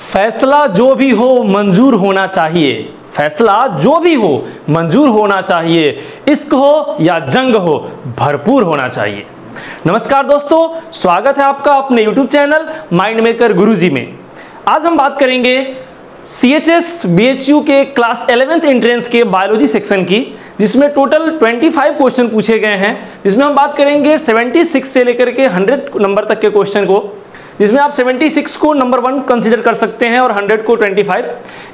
फैसला जो भी हो मंजूर होना चाहिए, फैसला जो भी हो मंजूर होना चाहिए, इश्क हो या जंग हो भरपूर होना चाहिए। नमस्कार दोस्तों, स्वागत है आपका अपने YouTube चैनल माइंड मेकर गुरुजी में। आज हम बात करेंगे CHS BHU के क्लास 11th एंट्रेंस के बायोलॉजी सेक्शन की, जिसमें टोटल 25 क्वेश्चन पूछे गए हैं, जिसमें हम बात करेंगे 76 से लेकर के 100 नंबर तक के क्वेश्चन को, जिसमें आप 76 को नंबर 1 कंसीडर कर सकते हैं और 100 को 25।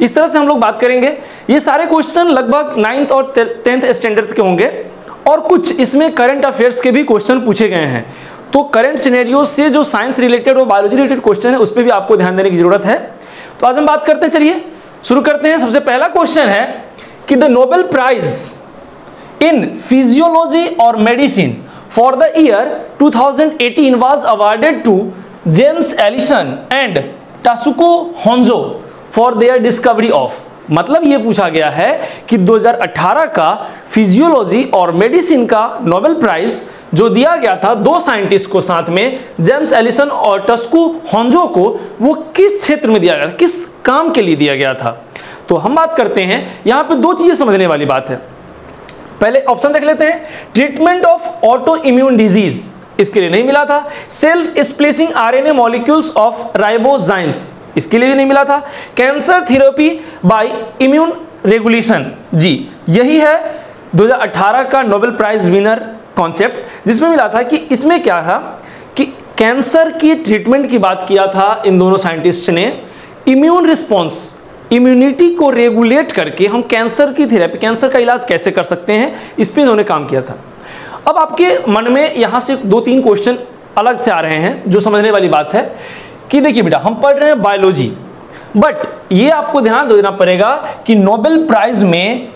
इस तरह से हम लोग बात करेंगे। ये सारे क्वेश्चन लगभग 9th और 10th स्टैंडर्ड के होंगे और कुछ इसमें करंट अफेयर्स के भी क्वेश्चन पूछे गए हैं। तो करंट सिनेरियो से जो साइंस रिलेटेड और बायोलॉजी रिलेटेड क्वेश्चन है उस पर भी आपको ध्यान देने की जरूरत है। तो आज हम बात करते हैं, चलिए शुरू करते हैं। सबसे पहला क्वेश्चन है कि the Nobel prize in physiology और medicine for the year 2018 was awarded to James Allison and Tasuku Honjo for their discovery of. मतलब ये पूछा गया है कि 2018 का फिजियोलॉजी और मेडिसिन का नोबेल प्राइज जो दिया गया था दो साइंटिस्ट को साथ में, जेम्स एलिसन और टासुको होंजो को, वो किस क्षेत्र में दिया गया था, किस काम के लिए दिया गया था। तो हम बात करते हैं, यहां पे दो चीजें समझने वाली बात है। पहले ऑप्शन देख लेते हैं। Treatment of auto immune disease, इसके लिए नहीं मिला था। Self splicing RNA molecules of ribozymes, इसके लिए भी नहीं मिला था। Cancer therapy by immune regulation, जी यही है 2018 का नोबेल प्राइज विनर कॉन्सेप्ट, जिसमें मिला था कि इसमें क्या था कि कैंसर की ट्रीटमेंट की बात किया था इन दोनों साइंटिस्ट ने। इम्यून रिस्पॉन्स, इम्यूनिटी को रेगुलेट करके हम कैंसर की थेरेपी, कैंसर का इलाज कैसे कर सकते हैं, इस पर इन्होंने काम किया था। अब आपके मन में यहां से 2-3 क्वेश्चन अलग से आ रहे हैं जो समझने वाली बात है कि देखिए बेटा, हम पढ़ रहे हैं बायोलॉजी, बट ये आपको ध्यान देना पड़ेगा कि नोबेल प्राइज में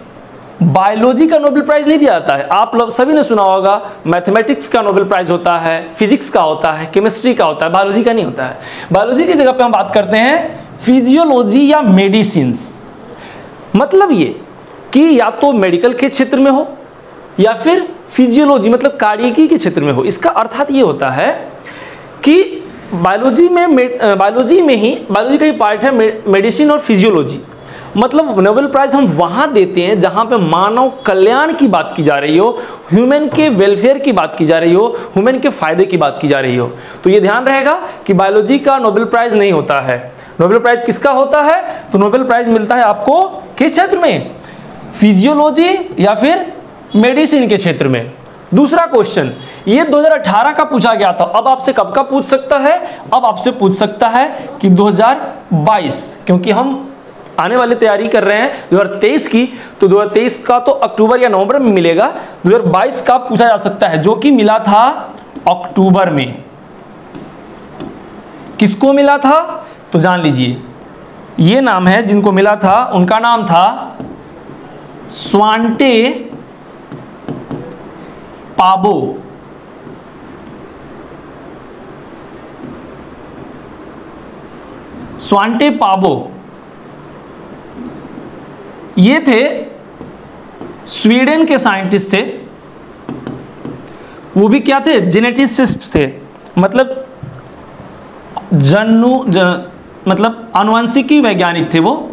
बायोलॉजी का नोबेल प्राइज नहीं दिया जाता है। आप लोग सभी ने सुना होगा मैथमेटिक्स का नोबेल प्राइज होता है, फिजिक्स का होता है, केमिस्ट्री का होता है, बायोलॉजी का नहीं होता है। बायोलॉजी की जगह पे हम बात करते हैं फिजियोलॉजी या मेडिसिन्स। मतलब ये कि या तो मेडिकल के क्षेत्र में हो या फिर फिजियोलॉजी मतलब कार्यकी के क्षेत्र में हो। इसका अर्थात ये होता है कि बायोलॉजी का ही पार्ट है मेडिसिन और फिजियोलॉजी। मतलब नोबेल प्राइज हम वहां देते हैं जहां पे मानव कल्याण की बात की जा रही हो, ह्यूमन के वेलफेयर की बात की जा रही हो, ह्यूमन के फायदे की बात की जा रही हो। तो ये ध्यान रहेगा कि बायोलॉजी का नोबेल प्राइज नहीं होता है। नोबेल प्राइज किसका होता है? तो नोबेल प्राइज मिलता है आपको किस क्षेत्र में, फिजियोलॉजी या फिर मेडिसिन के क्षेत्र में। दूसरा क्वेश्चन ये 2018 का पूछा गया था। अब आपसे कब का पूछ सकता है? अब आपसे पूछ सकता है कि 2022, क्योंकि हम आने वाली तैयारी कर रहे हैं 2023 की, तो 2023 का तो अक्टूबर या नवंबर में मिलेगा। 2022 का पूछा जा सकता है, जो कि मिला था अक्टूबर में। किसको मिला था? तो जान लीजिए, ये नाम है जिनको मिला था, उनका नाम था स्वांटे पाबो। स्वांटे पाबो ये थे स्वीडन के साइंटिस्ट थे। वो भी क्या थे? जेनेटिसिस्ट थे। मतलब मतलब आनुवंशिकी वैज्ञानिक थे वो,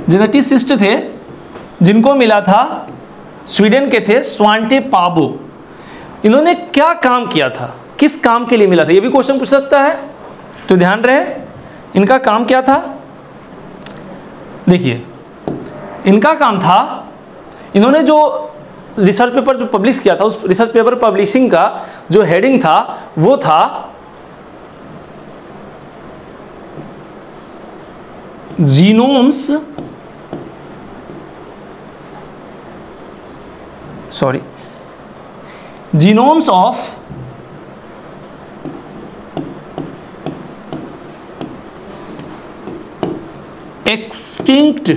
जेनेटिसिस्ट थे, जिनको मिला था, स्वीडन के थे, स्वांटे पाबो। इन्होंने क्या काम किया था, किस काम के लिए मिला था, ये भी क्वेश्चन पूछ सकता है। तो ध्यान रहे, इनका काम क्या था? देखिए, इनका काम था, इन्होंने जो रिसर्च पेपर जो पब्लिश किया था, उस रिसर्च पेपर पब्लिशिंग का जो हेडिंग था वो था genomes of extinct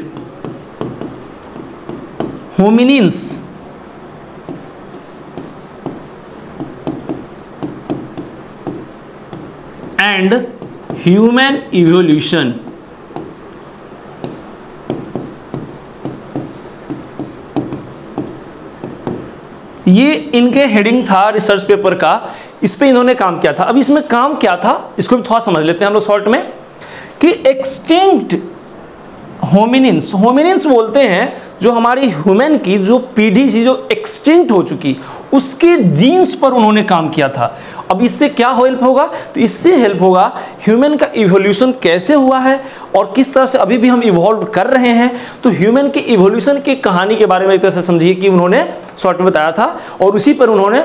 hominins and human evolution। ये इनके हेडिंग था रिसर्च पेपर का इस पे इन्होंने काम किया था। अब इसमें काम क्या था इसको भी थोड़ा समझ लेते हैं हम लोग शॉर्ट में, कि एक्सटिंक्ट होमिनिन्स, होमिनिन्स बोलते हैं जो हमारी ह्यूमन की जो पीढ़ी थी जो एक्सटिंक्ट हो चुकी, उसके जीन्स पर उन्होंने काम किया था। अब इससे क्या हेल्प होगा, तो इससे हेल्प होगा ह्यूमन का इवोल्यूशन कैसे हुआ है और किस तरह से अभी भी हम इवॉल्व कर रहे हैं। तो ह्यूमन के इवोल्यूशन की कहानी के बारे में एक तरह से समझिए कि उन्होंने शॉर्ट में बताया था, और उसी पर उन्होंने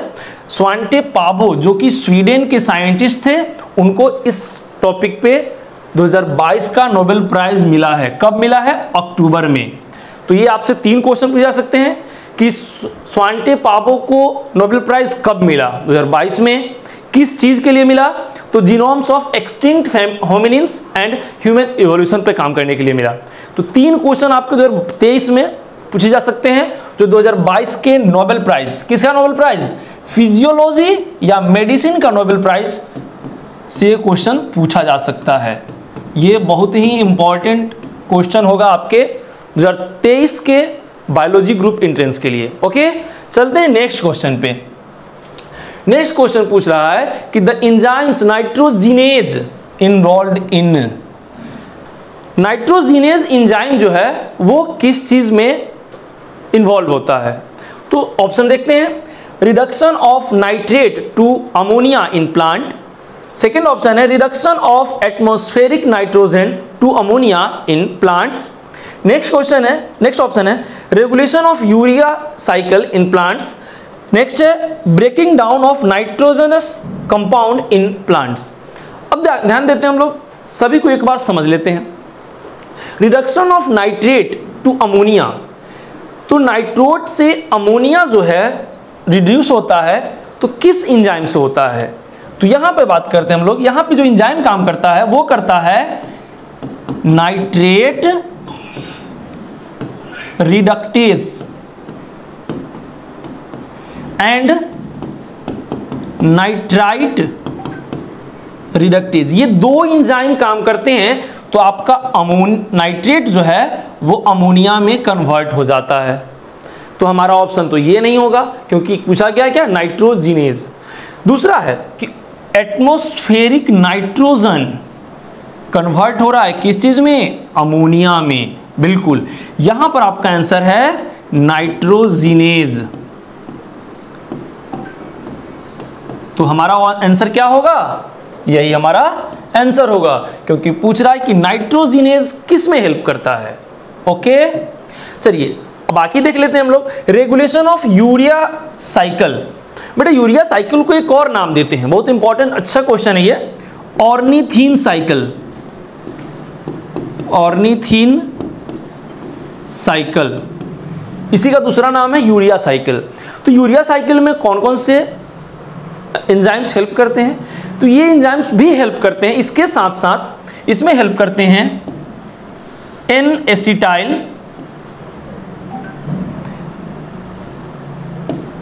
स्वांटे पाबो जो कि स्वीडन के साइंटिस्ट थे, उनको इस टॉपिक पे 2022 का नोबेल प्राइज मिला है। कब मिला है, अक्टूबर में। तो ये आपसे 3 क्वेश्चन पूछे जा सकते हैं कि स्वांटे पाबो को नोबेल प्राइज कब मिला, 2022 में, किस चीज के लिए मिला, तो genomes of extinct hominins and human evolution पे काम करने के लिए मिला। तो 3 क्वेश्चन आपके 2023 में पूछे जा सकते हैं, जो 2022 के नोबेल प्राइज, किसका नोबेल प्राइज, फिजियोलॉजी या मेडिसिन का नोबेल प्राइज से क्वेश्चन पूछा जा सकता है। ये बहुत ही इंपॉर्टेंट क्वेश्चन होगा आपके 2023 के बायोलॉजी ग्रुप एंट्रेंस के लिए। ओके, चलते हैं नेक्स्ट क्वेश्चन पे। नेक्स्ट क्वेश्चन पूछ रहा है कि the enzymes nitrogenase involved in, nitrogenase enzyme जो है वो किस चीज में इन्वॉल्व होता है। तो ऑप्शन देखते हैं, reduction of nitrate to ammonia in plant, second option है reduction of atmospheric nitrogen to ammonia in plants, next question है, नेक्स्ट ऑप्शन है regulation of urea cycle in plants, next है breaking down of nitrogenous compound in plants. अब ध्यान देते हैं हम लोग, सभी को एक बार समझ लेते हैं। Reduction of nitrate to ammonia, तो नाइट्रोट से अमोनिया जो है रिड्यूस होता है, तो किस एंजाइम से होता है, तो यहां पे बात करते हैं हम लोग। यहां पे जो एंजाइम काम करता है वो करता है nitrate reductase and nitrite reductase, ये 2 एंजाइम काम करते हैं, तो आपका नाइट्रेट जो है वो अमोनिया में कन्वर्ट हो जाता है। तो हमारा ऑप्शन तो ये नहीं होगा, क्योंकि पूछा गया क्या, नाइट्रोजिनेज। दूसरा है कि एटमॉस्फेरिक नाइट्रोजन कन्वर्ट हो रहा है किस चीज में, अमोनिया में, बिल्कुल। यहां पर आपका आंसर है नाइट्रोजिनेज। तो हमारा आंसर क्या होगा, यही हमारा आंसर होगा, क्योंकि पूछ रहा है कि नाइट्रोजिनेज किस में हेल्प करता है। ओके, चलिए अब बाकी देख लेते हैं हम लोग। रेगुलेशन ऑफ यूरिया साइकिल, बेटा यूरिया साइकिल को एक और नाम देते हैं, बहुत इंपॉर्टेंट, अच्छा क्वेश्चन है ये, ऑर्निथीन साइकिल, ऑर्निथीन साइकिल, इसी का दूसरा नाम है यूरिया साइकिल। तो यूरिया साइकिल में कौन कौन से एंजाइम्स हेल्प करते हैं, तो ये एंजाइम्स भी हेल्प करते हैं, इसके साथ साथ इसमें हेल्प करते हैं एन एसिटाइल,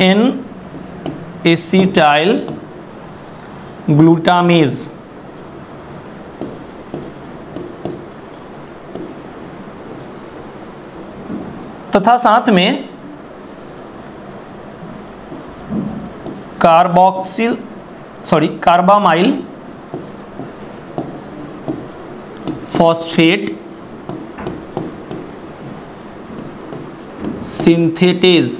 एन एसिटाइल ग्लूटामेज, तथा साथ में कार्बामाइल फॉस्फेट सिंथेटेज,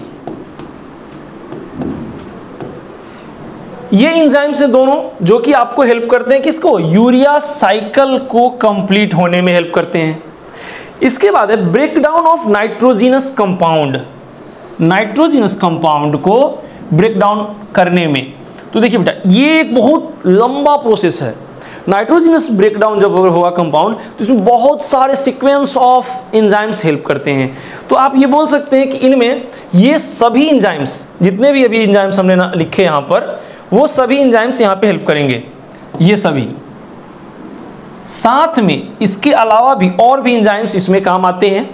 ये एंजाइम्स हैं दोनों, जो कि आपको हेल्प करते हैं किसको, यूरिया साइकिल को कंप्लीट होने में हेल्प करते हैं। इसके बाद है breakdown of nitrogenous compound, nitrogenous compound को ब्रेक डाउन करने में। तो देखिए बेटा ये एक बहुत लंबा प्रोसेस है। नाइट्रोजिनस ब्रेकडाउन जब होगा कंपाउंड, तो इसमें बहुत सारे सीक्वेंस ऑफ एंजाइम्स हेल्प करते हैं। तो आप ये बोल सकते हैं कि इनमें ये सभी एंजाइम्स, जितने भी अभी एंजाइम्स हमने लिखे यहाँ पर, वो सभी एंजाइम्स यहाँ पे हेल्प करेंगे, ये सभी। साथ में इसके अलावा भी और भी एंजाइम्स इसमें काम आते हैं,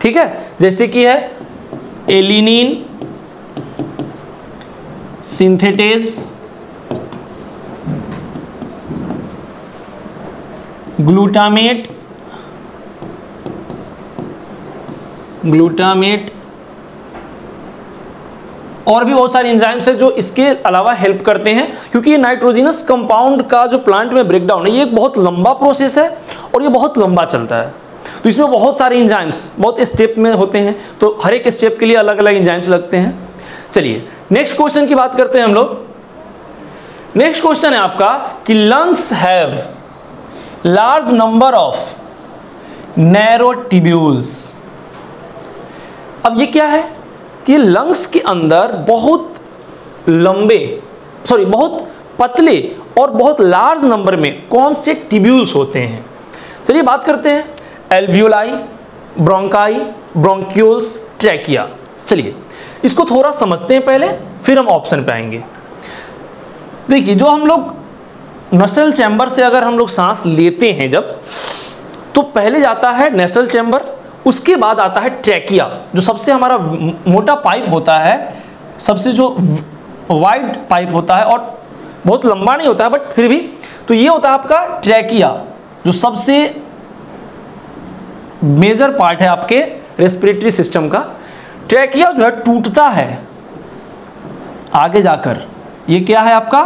ठीक है, जैसे कि है एलिनिन सिंथेटेज, ग्लूटामेट और भी बहुत सारे एंजाइम्स हैं जो इसके अलावा हेल्प करते हैं, क्योंकि ये नाइट्रोजिनस कंपाउंड का जो प्लांट में ब्रेकडाउन है ये एक बहुत लंबा प्रोसेस है और ये बहुत लंबा चलता है। तो इसमें बहुत सारे एंजाइम्स बहुत स्टेप में होते हैं, तो हर एक स्टेप के लिए अलग अलग एंजाइम्स लगते हैं। चलिए नेक्स्ट क्वेश्चन की बात करते हैं हम लोग। नेक्स्ट क्वेश्चन है आपका कि lungs have large number of narrow tubules. अब ये क्या है कि लंग्स के अंदर बहुत पतले और बहुत लार्ज नंबर में कौन से ट्यूब्यूल्स होते हैं। चलिए बात करते हैं, एल्वियोलाई, ब्रोंकाई, ब्रोंक्यूल्स, ट्रैकिया। चलिए इसको थोड़ा समझते हैं पहले, फिर हम ऑप्शन पे आएंगे। देखिए जो हम लोग नसल चैम्बर से अगर हम लोग सांस लेते हैं जब, तो पहले जाता है नेसल चैम्बर, उसके बाद आता है ट्रैकिया, जो सबसे हमारा मोटा पाइप होता है, सबसे जो वाइड पाइप होता है और बहुत लंबा नहीं होता है बट फिर भी, तो ये होता है आपका ट्रैकिया, जो सबसे मेजर पार्ट है आपके रेस्पिरेटरी सिस्टम का। ट्रैकिया जो है टूटता है आगे जाकर, ये क्या है आपका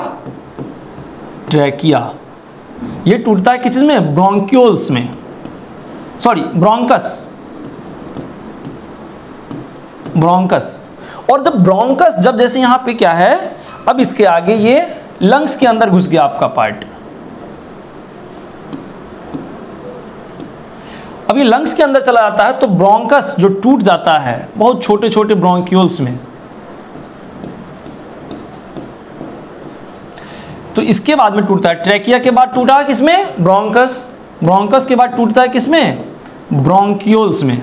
ट्रैकिया, ये टूटता है किस चीज में, ब्रोंक्यूल्स में, सॉरी ब्रोंकस। और जब ब्रोंकस जब जैसे यहां पे क्या है, अब इसके आगे ये लंग्स के अंदर घुस गया आपका पार्ट। अब ये लंग्स के अंदर चला जाता है तो ब्रोंकस जो टूट जाता है बहुत छोटे छोटे ब्रोंक्यूल्स में। तो इसके बाद में टूटता है, ट्रैकिया के बाद टूटा किसमें, ब्रोंकस, ब्रोंकस के बाद टूटता है किसमें, ब्रोंक्यूल्स में।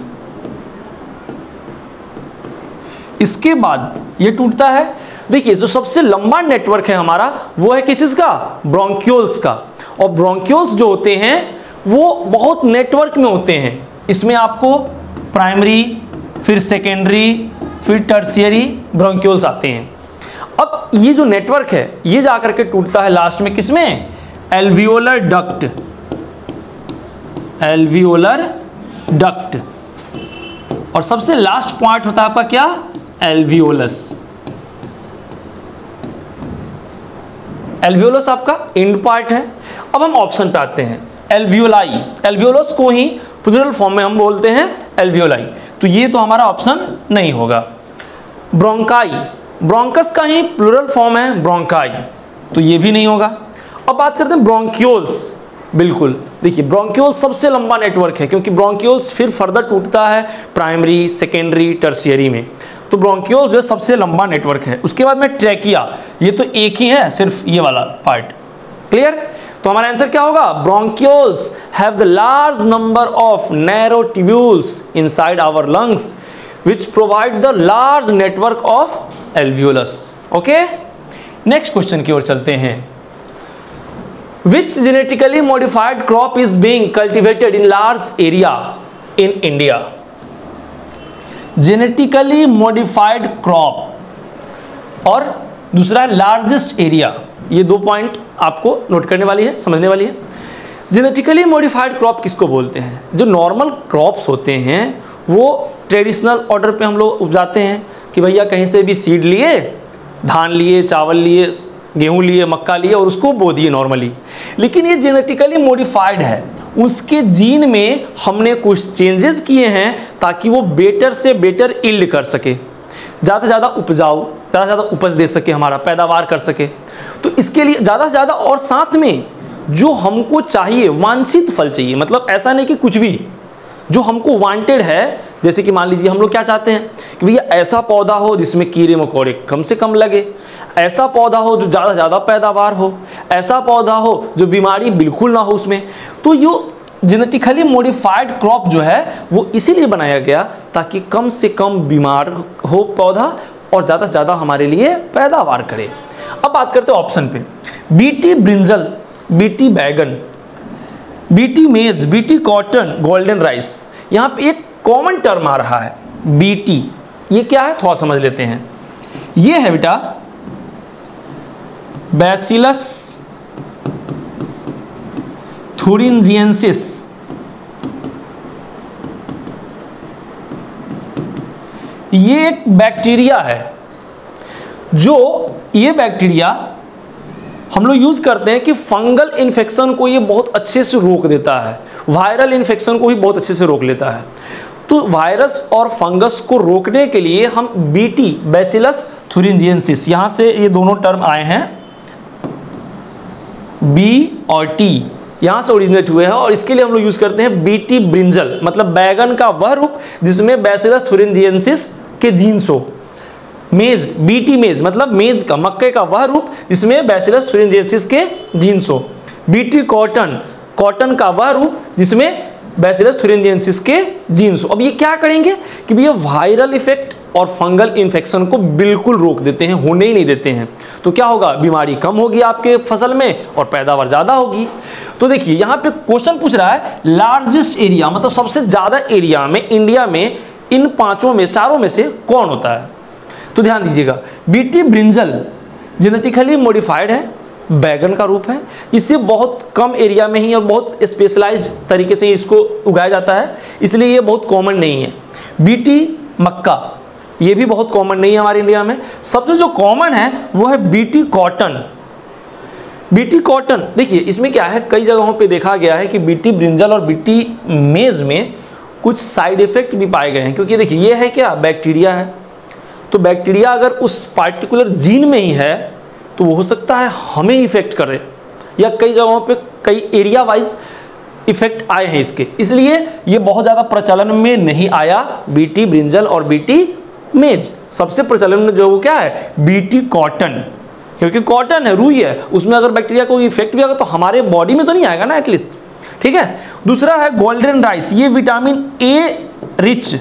इसके बाद ये टूटता है, देखिए जो सबसे लंबा नेटवर्क है हमारा वो है किस चीज का, ब्रोंक्यूल्स का। और ब्रोंक्यूल्स जो होते हैं वो बहुत नेटवर्क में होते हैं, इसमें आपको प्राइमरी, फिर सेकेंडरी, फिर टर्शियरी ब्रोंक्यूल्स आते हैं। अब ये जो नेटवर्क है ये जाकर के टूटता है लास्ट में किसमें, एल्वियोलर डक्ट, एल्वियोलर डक्ट। और सबसे लास्ट पॉइंट होता है आपका क्या, एल्वियोलस। एल्वियोलस आपका एंड पार्ट है। अब हम ऑप्शन पे आते हैं, एल्वियोलाई, एल्वियोलस को ही प्लूरल फॉर्म में हम बोलते हैं एल्वियोलाई, तो ये तो हमारा ऑप्शन नहीं होगा। ब्रोंकाई, ब्रोंकस का ही प्लूरल फॉर्म है ब्रोंकाई, तो ये भी नहीं होगा। अब बात करते हैं ब्रोंक्यूल्स, बिल्कुल देखिए ब्रोंक्यूल्स सबसे लंबा नेटवर्क है, क्योंकि ब्रोंक्यूल्स फिर फर्दर टूटता है प्राइमरी, सेकेंडरी, टर्शियरी में, तो ब्रोंक्यूल्स जो सबसे लंबा नेटवर्क है। उसके बाद में ट्रैकिया, ये तो एक ही है सिर्फ ये वाला पार्ट, क्लियर। तो हमारा आंसर क्या होगा, bronchioles have the large number of narrow tubules inside our lungs which provide the large network of alveolus. Okay, next question की ओर चलते हैं। Which genetically modified crop is being cultivated in large area in India? Genetically modified crop और दूसरा largest area, ये दो point आपको note करने वाली है, समझने वाली है। जेनेटिकली मॉडिफाइड क्रॉप किसको बोलते हैं, जो नॉर्मल क्रॉप्स होते हैं वो ट्रेडिशनल ऑर्डर पे हम लोग उपजाते हैं कि भैया कहीं से भी सीड लिए, धान लिए, चावल लिए, गेहूं लिए, मक्का लिए और उसको बो दिए नॉर्मली। लेकिन ये जेनेटिकली मॉडिफाइड है, उसके जीन में हमने कुछ चेंजेस किए हैं ताकि वो बेटर से बेटर यील्ड कर सके, ज़्यादा से ज़्यादा उपजाऊ, ज़्यादा से ज़्यादा उपज दे सके, हमारा पैदावार कर सके। तो इसके लिए ज़्यादा से ज़्यादा और साथ में जो हमको चाहिए वांछित फल चाहिए, मतलब ऐसा नहीं कि कुछ भी, जो हमको वांटेड है। जैसे कि मान लीजिए हम लोग क्या चाहते हैं कि भैया ऐसा पौधा हो जिसमें कीड़े मकोड़े कम से कम लगे, ऐसा पौधा हो जो ज़्यादा से ज़्यादा पैदावार हो, ऐसा पौधा हो जो बीमारी बिल्कुल ना हो उसमें। तो ये जेनेटिकली मॉडिफाइड क्रॉप जो है वो इसीलिए बनाया गया ताकि कम से कम बीमार हो पौधा और ज़्यादा से ज़्यादा हमारे लिए पैदावार करे। अब बात करते हैं ऑप्शन पे, बीटी ब्रिंजल, बीटी बैगन, बीटी मेज, बीटी कॉटन, गोल्डन राइस। यहाँ पे एक कॉमन टर्म आ रहा है बीटी, ये क्या है थोड़ा समझ लेते हैं। ये है बेटा बैसिलस थुरिंजिएंसिस, ये एक बैक्टीरिया है, जो ये बैक्टीरिया हम लोग यूज़ करते हैं कि फंगल इन्फेक्शन को ये बहुत अच्छे से रोक देता है, वायरल इन्फेक्शन को भी बहुत अच्छे से रोक लेता है। तो वायरस और फंगस को रोकने के लिए हम बीटी, बैसिलस थुरिंजिएंसिस, यहाँ से ये दोनों टर्म आए हैं, बी और टी यहाँ से ओरिजिनेट हुए हैं, और इसके लिए हम लोग यूज़ करते हैं बीटी ब्रिंजल, मतलब बैगन का वह रूप जिसमें बैसिलस थुरिंजिएंसिस के जीन्स हो। मेज, बीटी मेज मतलब मेज का, मक्के का वह रूप जिसमें बैसिलस थुरिंजिएंसिस के जीन्स हो। बीटी कॉटन, कॉटन का वह रूप जिसमें बैसिलस थुरिंजिएंसिस के जीन्स हो। अब ये क्या करेंगे कि भैया वायरल इफेक्ट और फंगल इन्फेक्शन को बिल्कुल रोक देते हैं, होने ही नहीं देते हैं। तो क्या होगा, बीमारी कम होगी आपके फसल में और पैदावार ज़्यादा होगी। तो देखिए यहाँ पे क्वेश्चन पूछ रहा है लार्जेस्ट एरिया, मतलब सबसे ज़्यादा एरिया में इंडिया में इन पाँचों में, चारों में से कौन होता है। तो ध्यान दीजिएगा, बीटी ब्रिंजल जेनेटिकली मॉडिफाइड है, बैगन का रूप है, इससे बहुत कम एरिया में ही और बहुत स्पेशलाइज्ड तरीके से इसको उगाया जाता है, इसलिए ये बहुत कॉमन नहीं है। बीटी मक्का, ये भी बहुत कॉमन नहीं है हमारे इंडिया में। सबसे जो कॉमन है वो है बीटी कॉटन। बीटी कॉटन देखिए इसमें क्या है, कई जगहों पे देखा गया है कि बीटी ब्रिंजल और बीटी मेज में कुछ साइड इफेक्ट भी पाए गए हैं, क्योंकि देखिए ये है क्या, बैक्टीरिया है। तो बैक्टीरिया अगर उस पार्टिकुलर जीन में ही है तो वो हो सकता है हमें इफेक्ट करे, या कई जगहों पे कई एरिया वाइज इफेक्ट आए हैं इसके, इसलिए ये बहुत ज़्यादा प्रचलन में नहीं आया बीटी ब्रिंजल और बीटी मेज। सबसे प्रचलन में जो वो क्या है, बीटी कॉटन, क्योंकि कॉटन है, रुई है, उसमें अगर बैक्टीरिया को इफेक्ट भी आएगा तो हमारे बॉडी में तो नहीं आएगा ना एटलीस्ट, ठीक है। दूसरा है गोल्डन राइस, ये विटामिन ए रिच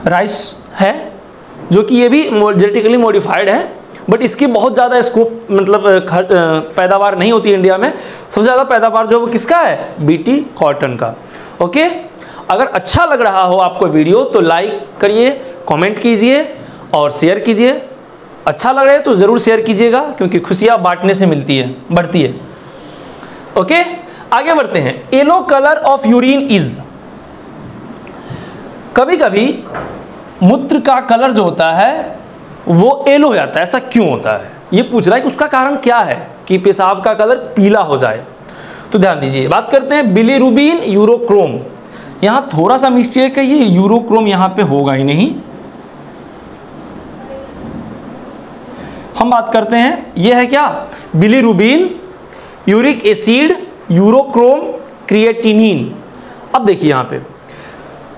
राइस है, जो कि ये भी जेनेटिकली मॉडिफाइड है, बट इसकी बहुत ज़्यादा स्कोप मतलब पैदावार नहीं होती है इंडिया में। सबसे ज़्यादा पैदावार जो वो किसका है, बीटी कॉटन का। ओके, अगर अच्छा लग रहा हो आपको वीडियो तो लाइक करिए, कमेंट कीजिए और शेयर कीजिए। अच्छा लग रहा है तो ज़रूर शेयर कीजिएगा, क्योंकि खुशियाँ बांटने से मिलती है, बढ़ती है। ओके, आगे बढ़ते हैं। Yellow colour of urine is, कभी कभी मूत्र का कलर जो होता है वो येलो हो जाता है, ऐसा क्यों होता है, ये पूछ रहा है कि उसका कारण क्या है कि पेशाब का कलर पीला हो जाए। तो ध्यान दीजिए, बात करते हैं बिलीरुबिन यूरोक्रोम। यहाँ थोड़ा सा मिस्टेक है, ये यूरोक्रोम यहाँ पे होगा ही नहीं। हम बात करते हैं, ये है क्या, bilirubin, uric acid, urochrome, creatinine. अब देखिए यहाँ पे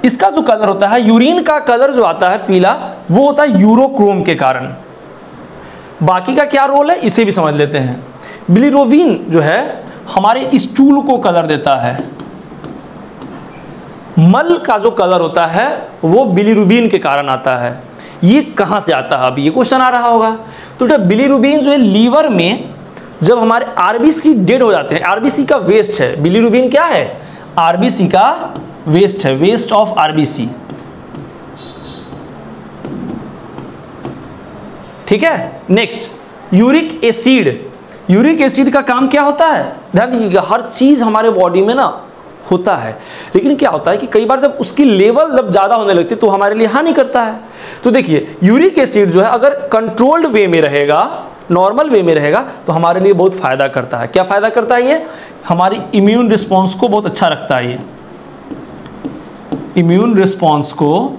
इसका जो कलर होता है, यूरिन का कलर जो आता है पीला, वो होता है यूरोक्रोम के कारण। बाकी का क्या रोल है इसे भी समझ लेते हैं। बिलीरुबिन जो है हमारे स्टूल को कलर देता है, मल का जो कलर होता है वो बिलीरुबिन के कारण आता है। ये कहाँ से आता है, अभी ये क्वेश्चन आ रहा होगा। तो बिलीरुबिन जो है लीवर में जब हमारे आरबीसी डेड हो जाते हैं, आरबीसी का वेस्ट है, बिलीरुबिन क्या है, आरबीसी का वेस्ट है, वेस्ट ऑफ आरबीसी, ठीक है। Next uric acid, uric acid का काम क्या होता है, ध्यान दीजिएगा, हर चीज हमारे बॉडी में ना होता है, लेकिन क्या होता है कि कई बार जब उसकी लेवल जब ज़्यादा होने लगती है तो हमारे लिए हानि करता है। तो देखिए यूरिक एसिड जो है अगर कंट्रोल्ड वे में रहेगा, नॉर्मल वे में रहेगा तो हमारे लिए बहुत फ़ायदा करता है। क्या फ़ायदा करता है, ये हमारी इम्यून रिस्पॉन्स को बहुत अच्छा रखता है। ये इम्यून रिस्पॉन्स को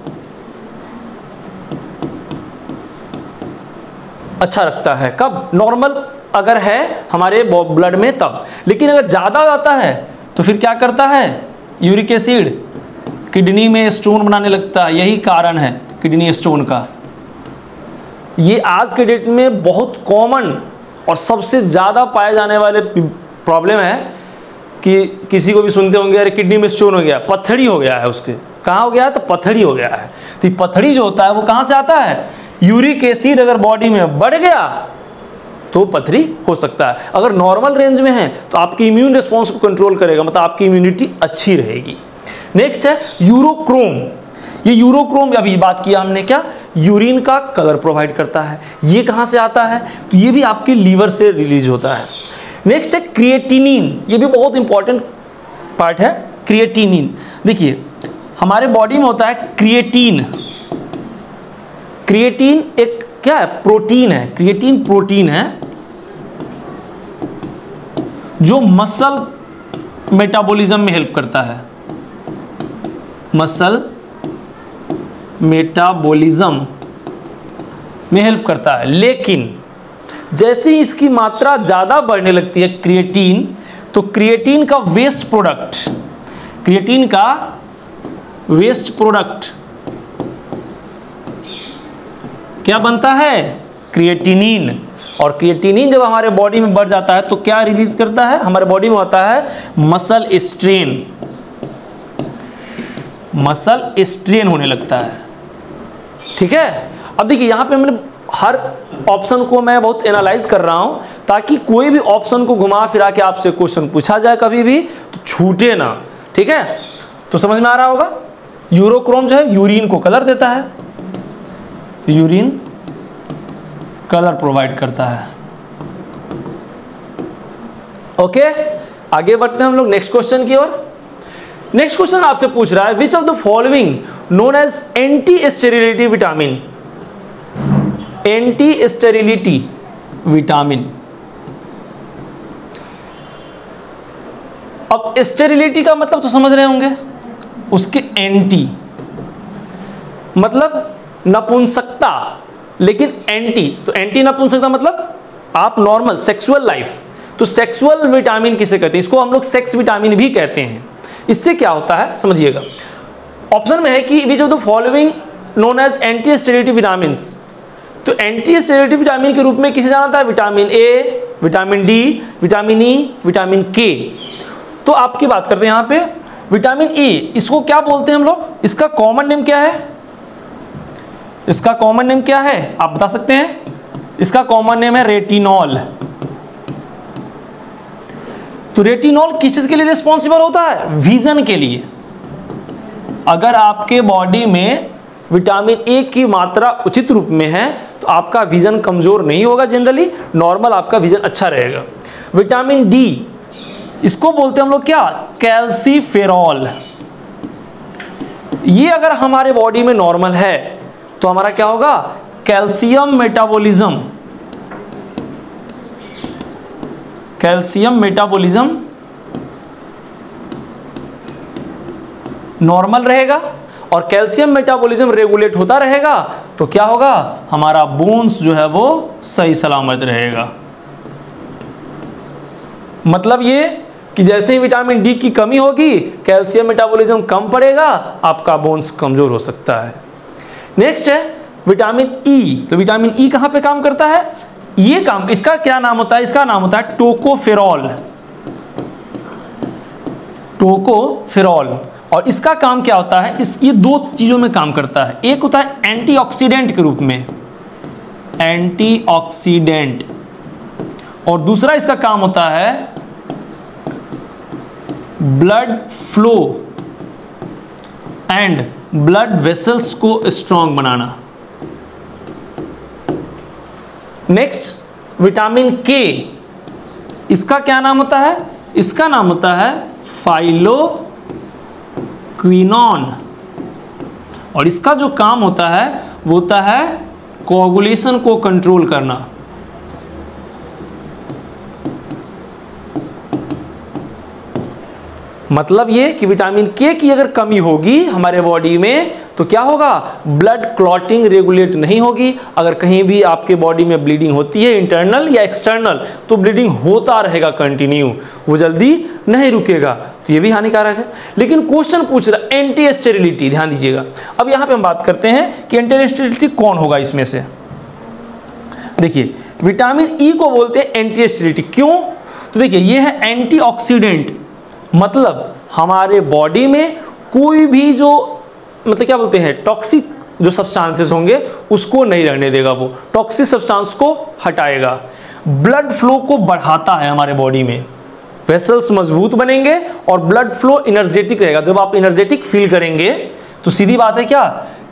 अच्छा रखता है, कब, नॉर्मल अगर है हमारे ब्लड में तब। लेकिन अगर ज़्यादा आता है तो फिर क्या करता है, यूरिक एसिड किडनी में स्टोन बनाने लगता है, यही कारण है किडनी स्टोन का। ये आज के डेट में बहुत कॉमन और सबसे ज़्यादा पाए जाने वाले प्रॉब्लम है कि किसी को भी सुनते होंगे अरे किडनी में स्टोन हो गया, पथरी हो गया है, उसके कहाँ हो गया है, तो पथरी हो गया है। तो पथरी जो होता है वो कहाँ से आता है, यूरिक एसिड अगर बॉडी में बढ़ गया तो पथरी हो सकता है। अगर नॉर्मल रेंज में है तो आपकी इम्यून रिस्पॉन्स को कंट्रोल करेगा, मतलब आपकी इम्यूनिटी अच्छी रहेगी। नेक्स्ट है यूरोक्रोम। ये यूरोक्रोम अभी बात किया हमने, क्या, यूरिन का कलर प्रोवाइड करता है। ये कहाँ से आता है, तो ये भी आपके लीवर से रिलीज होता है। नेक्स्ट है क्रिएटिनिन, ये भी बहुत इंपॉर्टेंट पार्ट है, क्रिएटिनिन। देखिए हमारे बॉडी में होता है क्रिएटिन, क्रिएटिन एक क्या है, प्रोटीन है, क्रिएटिन प्रोटीन है जो मसल मेटाबॉलिज्म में हेल्प करता है, मसल मेटाबॉलिज्म में हेल्प करता है। लेकिन जैसे ही इसकी मात्रा ज़्यादा बढ़ने लगती है क्रिएटिन, तो क्रिएटिन का वेस्ट प्रोडक्ट, क्रिएटिन का वेस्ट प्रोडक्ट क्या बनता है? क्रिएटिनिन। और क्रिएटिनिन जब हमारे बॉडी में बढ़ जाता है तो क्या रिलीज करता है? हमारे बॉडी में होता है मसल स्ट्रेन, मसल स्ट्रेन होने लगता है। ठीक है, अब देखिए यहां पे मैंने हर ऑप्शन को मैं बहुत एनालाइज कर रहा हूं ताकि कोई भी ऑप्शन को घुमा फिरा के आपसे क्वेश्चन पूछा जाए कभी भी तो छूटे ना। ठीक है, तो समझ में आ रहा होगा। यूरोक्रोम जो है यूरिन को कलर देता है, यूरिन कलर प्रोवाइड करता है। ओके, आगे बढ़ते हैं हम लोग नेक्स्ट क्वेश्चन की ओर। नेक्स्ट क्वेश्चन आपसे पूछ रहा है which of the following known as anti sterility vitamin, anti sterility vitamin. अब स्टेरिलिटी का मतलब तो समझ रहे होंगे, उसके एंटी मतलब नपुंसकता, लेकिन एंटी, तो एंटी नपुंसकता मतलब आप नॉर्मल सेक्सुअल लाइफ, तो सेक्सुअल विटामिन किसे कहते हैं? इसको हम लोग सेक्स विटामिन भी कहते हैं। इससे क्या होता है समझिएगा। ऑप्शन में है कि which of the following known as anti sterility vitamins, तो एंटी स्टेरिलिटी विटामिन के रूप में किसे जाना था? Vitamin A, vitamin D, vitamin E, vitamin K. तो आपकी बात करते हैं यहाँ पे विटामिन ए, इसको क्या बोलते हैं हम लोग? इसका कॉमन नेम क्या है? इसका कॉमन नेम क्या है आप बता सकते हैं? इसका कॉमन नेम है रेटिनॉल। तो रेटिनॉल किस चीज के लिए रिस्पॉन्सिबल होता है? विजन के लिए। अगर आपके बॉडी में विटामिन ए की मात्रा उचित रूप में है तो आपका विजन कमजोर नहीं होगा, जनरली नॉर्मल आपका विजन अच्छा रहेगा। विटामिन डी, इसको बोलते हैं हम लोग क्या? कैल्सीफेरॉल। ये अगर हमारे बॉडी में नॉर्मल है तो हमारा क्या होगा? Calcium metabolism, calcium metabolism normal रहेगा और कैल्शियम मेटाबॉलिज्म रेगुलेट होता रहेगा तो क्या होगा? हमारा बोन्स जो है वो सही सलामत रहेगा। मतलब ये कि जैसे ही विटामिन डी की कमी होगी कैल्शियम मेटाबॉलिज्म कम पड़ेगा, आपका बोन्स कमजोर हो सकता है। नेक्स्ट है विटामिन ई। तो विटामिन ई कहां पे काम करता है? ये काम, इसका क्या नाम होता है? इसका नाम होता है टोकोफेरॉल, टोकोफेरॉल। और इसका काम क्या होता है? ये दो चीजों में काम करता है। एक होता है एंटीऑक्सीडेंट के रूप में, एंटीऑक्सीडेंट, और दूसरा इसका काम होता है blood flow and blood vessels को स्ट्रांग बनाना। नेक्स्ट विटामिन के, इसका क्या नाम होता है? इसका नाम होता है फाइलोक्विनोन, और इसका जो काम होता है वो होता है कोगुलेशन को कंट्रोल करना। मतलब ये कि विटामिन के की अगर कमी होगी हमारे बॉडी में तो क्या होगा? ब्लड क्लॉटिंग रेगुलेट नहीं होगी। अगर कहीं भी आपके बॉडी में ब्लीडिंग होती है इंटरनल या एक्सटर्नल तो ब्लीडिंग होता रहेगा कंटिन्यू, वो जल्दी नहीं रुकेगा, तो ये भी हानिकारक है। लेकिन क्वेश्चन पूछ रहा है एंटी स्टेरिलिटी, ध्यान दीजिएगा। अब यहाँ पे हम बात करते हैं कि एंटी स्टेरिलिटी कौन होगा इसमें से। देखिए विटामिन ई को बोलते हैं एंटी स्टेरिलिटी, क्यों? तो देखिए ये है एंटीऑक्सीडेंट, मतलब हमारे बॉडी में कोई भी जो मतलब क्या बोलते हैं टॉक्सिक जो सब्सटेंसेस होंगे उसको नहीं रहने देगा, वो टॉक्सिक सब्सटेंस को हटाएगा। ब्लड फ्लो को बढ़ाता है हमारे बॉडी में, वेसल्स मजबूत बनेंगे और ब्लड फ्लो एनर्जेटिक रहेगा। जब आप एनर्जेटिक फील करेंगे तो सीधी बात है क्या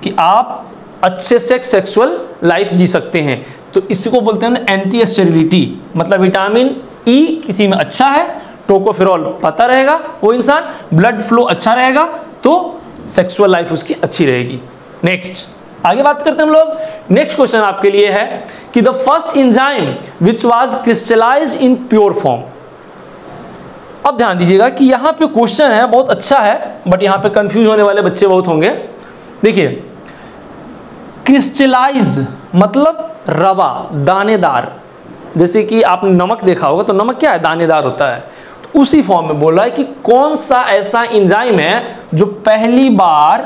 कि आप अच्छे से सेक्सुअल लाइफ जी सकते हैं। तो इसको बोलते हैं एंटी स्टेरिलिटी, मतलब विटामिन ई किसी में अच्छा है, टोकोफेरॉल पता रहेगा वो इंसान, ब्लड फ्लो अच्छा रहेगा तो सेक्सुअल लाइफ उसकी अच्छी रहेगी। नेक्स्ट आगे बात करते हैं हम लोग। नेक्स्ट क्वेश्चन आपके लिए है कि the first enzyme which was crystallised in pure form, अब ध्यान दीजिएगा कि यहाँ पे क्वेश्चन है, बहुत अच्छा है, बट यहाँ पे कंफ्यूज होने वाले बच्चे बहुत होंगे। देखिए, क्रिस्टलाइज मतलब रवा, दानेदार। जैसे कि आपने नमक देखा होगा, तो नमक क्या है, दानेदार होता है। तो उसी फॉर्म में बोल रहा है कि कौन सा ऐसा एंजाइम है जो पहली बार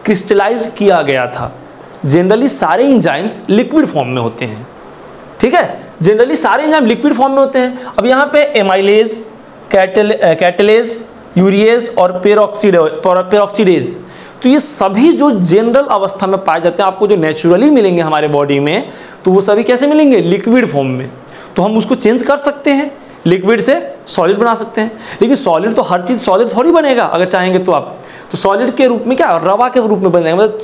क्रिस्टलाइज किया गया था। जनरली सारे एंजाइम्स लिक्विड फॉर्म में होते हैं, ठीक है, जनरली सारे एंजाइम लिक्विड फॉर्म में होते हैं। अब यहाँ पे एमाइलेज, कैटलेज, यूरिएज और पेरोक्सीडेज, तो ये सभी जो जनरल अवस्था में पाए जाते हैं, आपको जो नेचुरली मिलेंगे हमारे बॉडी में, तो वो सभी कैसे मिलेंगे, लिक्विड फॉर्म में। तो हम उसको चेंज कर सकते हैं, लिक्विड से सॉलिड बना सकते हैं। लेकिन सॉलिड तो हर चीज़ सॉलिड थोड़ी बनेगा, अगर चाहेंगे तो आप तो सॉलिड के रूप में क्या, रवा के रूप में बन जाएगा, मतलब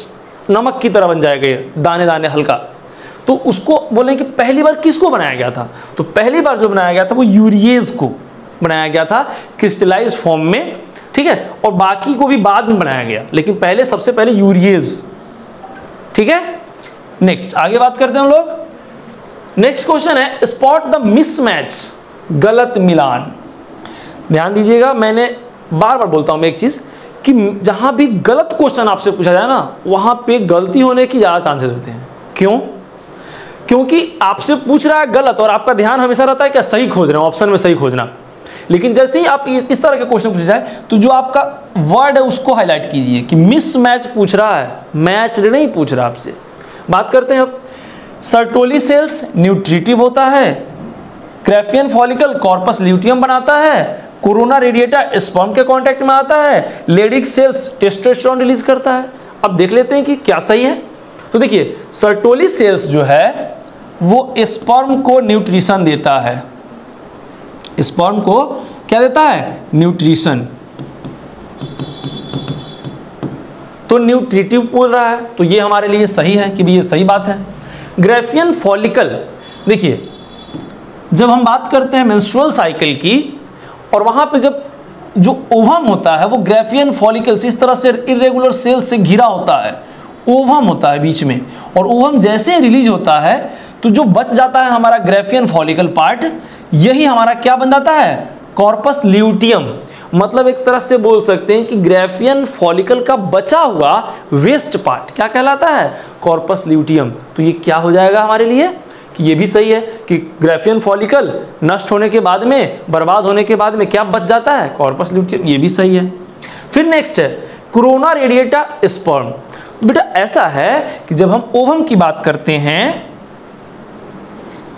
नमक की तरह बन जाएगा ये, दाने दाने हल्का। तो उसको बोलें कि पहली बार किसको बनाया गया था, तो पहली बार जो बनाया गया था वो यूरिएज को बनाया गया था क्रिस्टलाइज फॉर्म में, ठीक है, और बाकी को भी बाद में बनाया गया, लेकिन पहले सबसे पहले यूरिएज, ठीक है। नेक्स्ट आगे बात करते हैं हम लोग। नेक्स्ट क्वेश्चन है स्पॉट द मिसमैच, गलत मिलान। ध्यान दीजिएगा, मैंने बार बार बोलता हूं मैं एक चीज कि जहां भी गलत क्वेश्चन आपसे पूछा जाए ना, वहां पे गलती होने की ज्यादा चांसेस होते हैं। क्यों? क्योंकि आपसे पूछ रहा है गलत, और आपका ध्यान हमेशा रहता है क्या, सही खोज रहे हो, ऑप्शन में सही खोजना। लेकिन जैसे ही आप इस तरह के क्वेश्चन पूछे जाए, तो जो आपका वर्ड है उसको हाईलाइट कीजिए कि मिसमैच पूछ रहा है, मैच नहीं पूछ रहा आपसे। बात करते हैं अब। सर्टोली सेल्स न्यूट्रिटिव होता है, ग्राफियन फॉलिकल कॉर्पस ल्यूटियम बनाता है, कोरोना रेडिएटा स्पर्म के कांटेक्ट में आता है, लेडिक सेल्स टेस्टोस्टेरोन रिलीज करता है। अब देख लेते हैं कि क्या सही है। तो देखिए, सर्टोली सेल्स जो है वो स्पर्म को न्यूट्रिशन देता है, स्पर्म को क्या देता है, न्यूट्रिशन। तो न्यूट्रिटिव बोल रहा है, तो ये हमारे लिए सही है कि भी ये सही बात है। ग्राफियन फॉलिकल, देखिए जब हम बात करते हैं मेंस्ट्रुअल साइकिल की, और वहां पे जब जो ओवम होता है वो ग्राफियन फॉलिकल से इस तरह से इरेगुलर सेल से घिरा होता है, ओवम होता है बीच में, और ओवम जैसे रिलीज होता है तो जो बच जाता है हमारा ग्राफियन फॉलिकल पार्ट, यही हमारा क्या बन जाता है, कॉर्पस ल्यूटियम। मतलब एक तरह से बोल सकते हैं कि ग्राफियन फॉलिकल का बचा हुआ वेस्ट पार्ट क्या कहलाता है, कॉर्पस ल्यूटियम। तो ये क्या हो जाएगा हमारे लिए कि ये भी सही है कि ग्राफियन फॉलिकल नष्ट होने के बाद में, बर्बाद होने के बाद में क्या बच जाता है, कॉर्पस ल्यूटियम, ये भी सही है। फिर नेक्स्ट है कोरोना रेडिएटा स्पर्म। बेटा ऐसा है कि जब हम ओवम की बात करते हैं,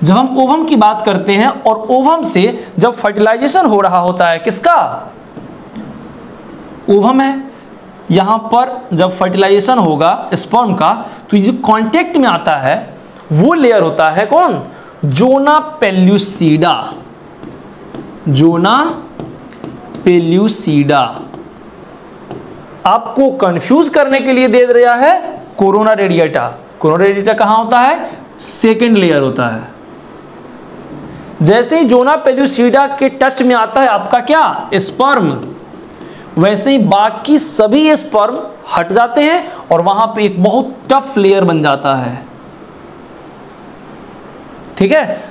जब हम ओवम की बात करते हैं और ओवम से जब फर्टिलाइजेशन हो रहा होता है, किसका, ओवम है, यहां पर जब फर्टिलाइजेशन होगा स्पर्म का, तो ये जो कांटेक्ट में आता है वो लेयर होता है कौन, जोना पेल्यूसिडा, जोना पेल्यूसिडा। आपको कंफ्यूज करने के लिए दे दिया है कोरोना रेडिएटा। कोरोना रेडिएटा कहां होता है, सेकेंड लेयर होता है। जैसे ही जोना पेल्यूसिडा के टच में आता है आपका क्या, स्पर्म, वैसे ही बाकी सभी स्पर्म हट जाते हैं और वहां पे एक बहुत टफ लेयर बन जाता है, ठीक है।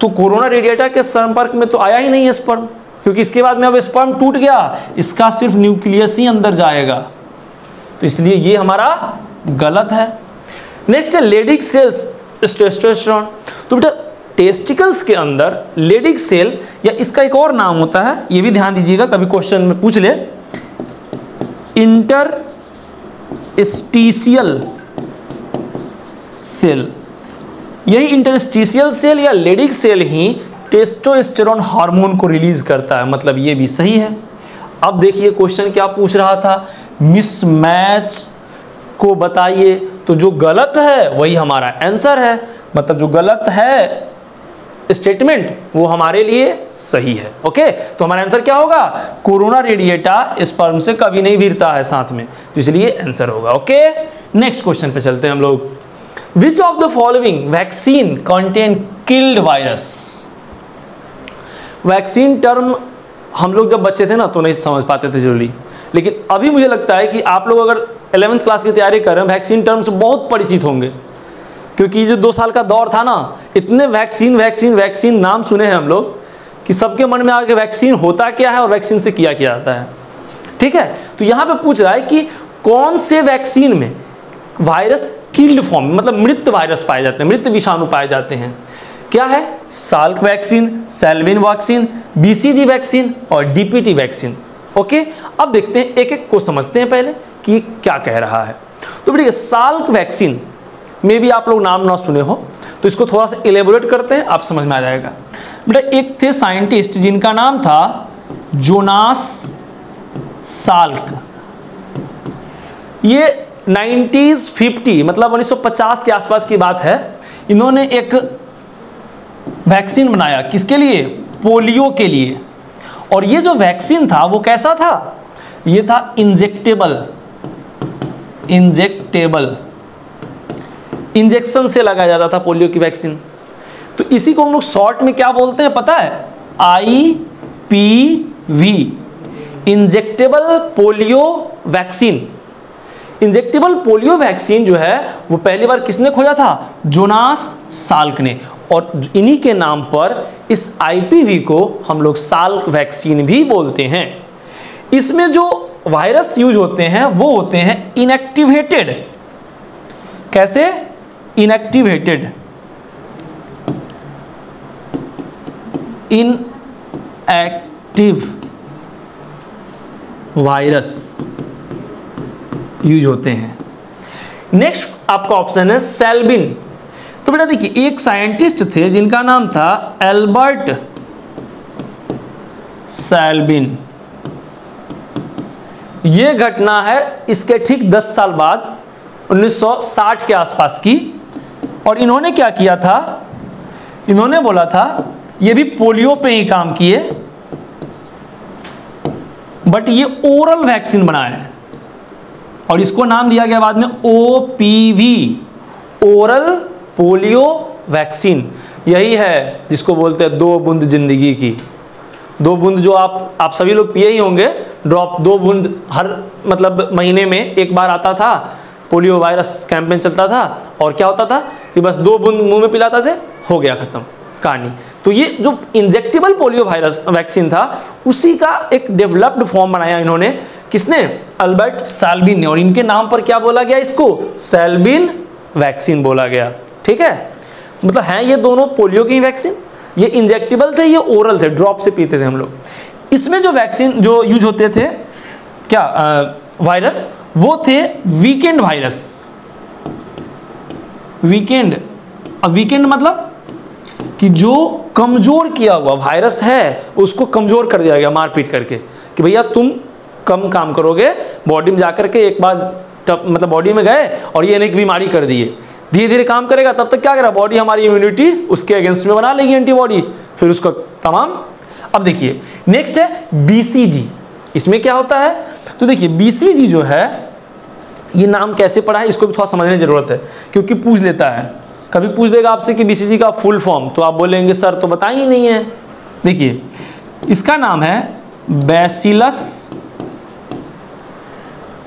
तो कोरोना रेडिएटा के संपर्क में तो आया ही नहीं है स्पर्म, क्योंकि इसके बाद में अब स्पर्म टूट गया, इसका सिर्फ न्यूक्लियस ही अंदर जाएगा, तो इसलिए ये हमारा गलत है। नेक्स्ट है लेडिक सेल्स टेस्टोस्टेरोन। तो बेटा टेस्टिकल्स के अंदर लेडिक सेल, या इसका एक और नाम होता है, ये भी ध्यान दीजिएगा, कभी क्वेश्चन में पूछ ले, इंटरस्टिशियल सेल। यही इंटरस्टिशियल सेल या लेडिक सेल ही टेस्टोस्टेरोन हार्मोन को रिलीज करता है, मतलब ये भी सही है। अब देखिए क्वेश्चन क्या पूछ रहा था, मिसमैच को बताइए, तो जो गलत है वही हमारा आंसर है, मतलब जो गलत है स्टेटमेंट वो हमारे लिए सही है। ओके, तो हमारा आंसर क्या होगा, कोरोना रेडिएटा स्पर्म से कभी नहीं भिड़ता है साथ में, तो इसलिए आंसर होगा। ओके, नेक्स्ट क्वेश्चन पे चलते हैं हम लोग। विच of the following vaccine contain killed virus. Vaccine term हम लोग जब बच्चे थे ना तो नहीं समझ पाते थे जल्दी, लेकिन अभी मुझे लगता है कि आप लोग अगर 11th क्लास की तैयारी कर रहे हैं, वैक्सीन टर्म से बहुत परिचित होंगे, क्योंकि जो 2 साल का दौर था ना, इतने वैक्सीन वैक्सीन वैक्सीन नाम सुने हैं हम लोग कि सबके मन में आगे वैक्सीन होता क्या है और वैक्सीन से किया क्या जाता है। ठीक है, तो यहां पे पूछ रहा है कि कौन से वैक्सीन में वायरस किल्ड फॉर्म, मतलब मृत वायरस पाए जाते हैं, मृत विषाणु पाए जाते हैं। क्या है? Salk vaccine, Sabin vaccine, BCG vaccine और डीपीटी वैक्सीन। ओके, अब देखते हैं एक एक को समझते हैं पहले कि ये क्या कह रहा है। तो बेटा साल्क वैक्सीन में भी आप लोग नाम ना सुने हो, तो इसको थोड़ा सा इलेबोरेट करते हैं, आप समझ में आ जाएगा। बेटा एक थे साइंटिस्ट जिनका नाम था जोनास साल्क। ये 1950 मतलब 1950 के आसपास की बात है। इन्होंने एक वैक्सीन बनाया, किसके लिए? पोलियो के लिए। और ये जो वैक्सीन था वो कैसा था? ये था इंजेक्टेबल, इंजेक्शन से लगाया जाता था पोलियो की वैक्सीन। तो इसी को हम लोग शॉर्ट में क्या बोलते हैं पता है? IPV, injectable polio vaccine. Injectable polio vaccine जो है वो पहली बार किसने खोजा था? जोनास साल्क ने। और इन्हीं के नाम पर इस IPV को हम लोग साल्क वैक्सीन भी बोलते हैं। इसमें जो वायरस यूज होते हैं वो होते हैं इनएक्टिवेटेड। कैसे? इनएक्टिवेटेड, इनएक्टिव वायरस यूज होते हैं। नेक्स्ट आपका ऑप्शन है सैल्विन। तो बेटा देखिए एक साइंटिस्ट थे जिनका नाम था एल्बर्ट सैल्विन। यह घटना है इसके ठीक 10 साल बाद 1960 के आसपास की। और इन्होंने क्या किया था? इन्होंने बोला था, ये भी पोलियो पे ही काम किए, बट ये ओरल वैक्सीन बनाया है और इसको नाम दिया गया बाद में OPV, ओरल पोलियो वैक्सीन। यही है जिसको बोलते हैं 2 बूंद जिंदगी की। 2 बूंद जो आप सभी लोग पिए ही होंगे, ड्रॉप 2 बूंद हर मतलब महीने में एक बार आता था, पोलियो वायरस कैंपेन चलता था। और क्या होता था कि बस 2 बूंद मुंह में पिलाते थे, हो गया खत्म कहानी। तो ये जो इंजेक्टेबल पोलियो वायरस वैक्सीन था उसी का एक डेवलप्ड फॉर्म बनाया इन्होंने। किसने? अल्बर्ट सैल्विन ने। और इनके नाम पर क्या बोला गया? इसको सैल्विन वैक्सीन बोला गया। ठीक है, मतलब हैं ये दोनों पोलियो की वैक्सीन। ये इंजेक्टेबल थे, ये ओरल थे, ड्रॉप से पीते थे हम लोग। इसमें जो वैक्सीन जो यूज होते थे क्या वायरस, वो थे वीकेंड वायरस। वीकेंड मतलब कि जो कमजोर किया हुआ वायरस है उसको कमजोर कर दिया गया मारपीट करके, कि भैया तुम कम काम करोगे, बॉडी में जाकर के एक बार मतलब बॉडी में गए और ये एक बीमारी कर दिए, धीरे धीरे काम करेगा, तब तक क्या करेगा बॉडी हमारी इम्यूनिटी उसके अगेंस्ट में बना लेगी एंटीबॉडी, फिर उसका तमाम। अब देखिए नेक्स्ट है BCG। इसमें क्या होता है? तो देखिए BCG जो है ये नाम कैसे पड़ा है इसको भी थोड़ा समझने की जरूरत है, क्योंकि पूछ लेता है, कभी पूछ देगा आपसे कि BCG का फुल फॉर्म, तो आप बोलेंगे सर तो पता ही नहीं है। देखिए इसका नाम है बैसिलस।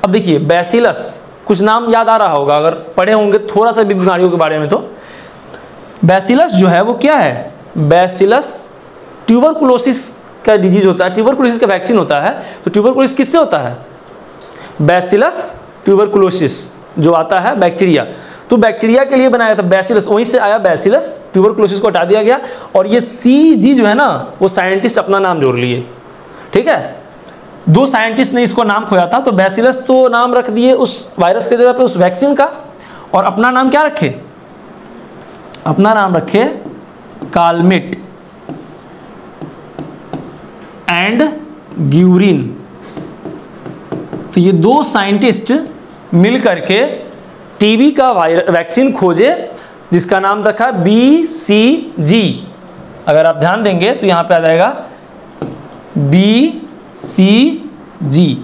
अब देखिए बैसिलस कुछ नाम याद आ रहा होगा अगर पढ़े होंगे थोड़ा सा भी बीमारियों के बारे में। तो बैसिलस जो है वो क्या है? बैसिलस ट्यूबरकुलोसिस का डिजीज होता है, ट्यूबरकुलोसिस का वैक्सीन होता है। तो ट्यूबरकुलोसिस किससे होता है? बैसिलस ट्यूबरकुलोसिस जो आता है बैक्टीरिया, तो बैक्टीरिया के लिए बनाया था बैसिलस, वहीं से आया बैसिलस। ट्यूबरकुलोसिस को हटा दिया गया और ये CG जो है ना वो साइंटिस्ट अपना नाम जोड़ लिए। ठीक है, 2 साइंटिस्ट ने इसको नाम खोया था, तो बैसिलस तो नाम रख दिए उस वायरस के जगह पे उस वैक्सीन का, और अपना नाम क्या रखे? अपना नाम रखे कालमेट एंड ग्यूरिन। तो ये 2 साइंटिस्ट मिल करके टीबी का वैक्सीन खोजे जिसका नाम रखा BCG। अगर आप ध्यान देंगे तो यहां पे आ जाएगा BCG।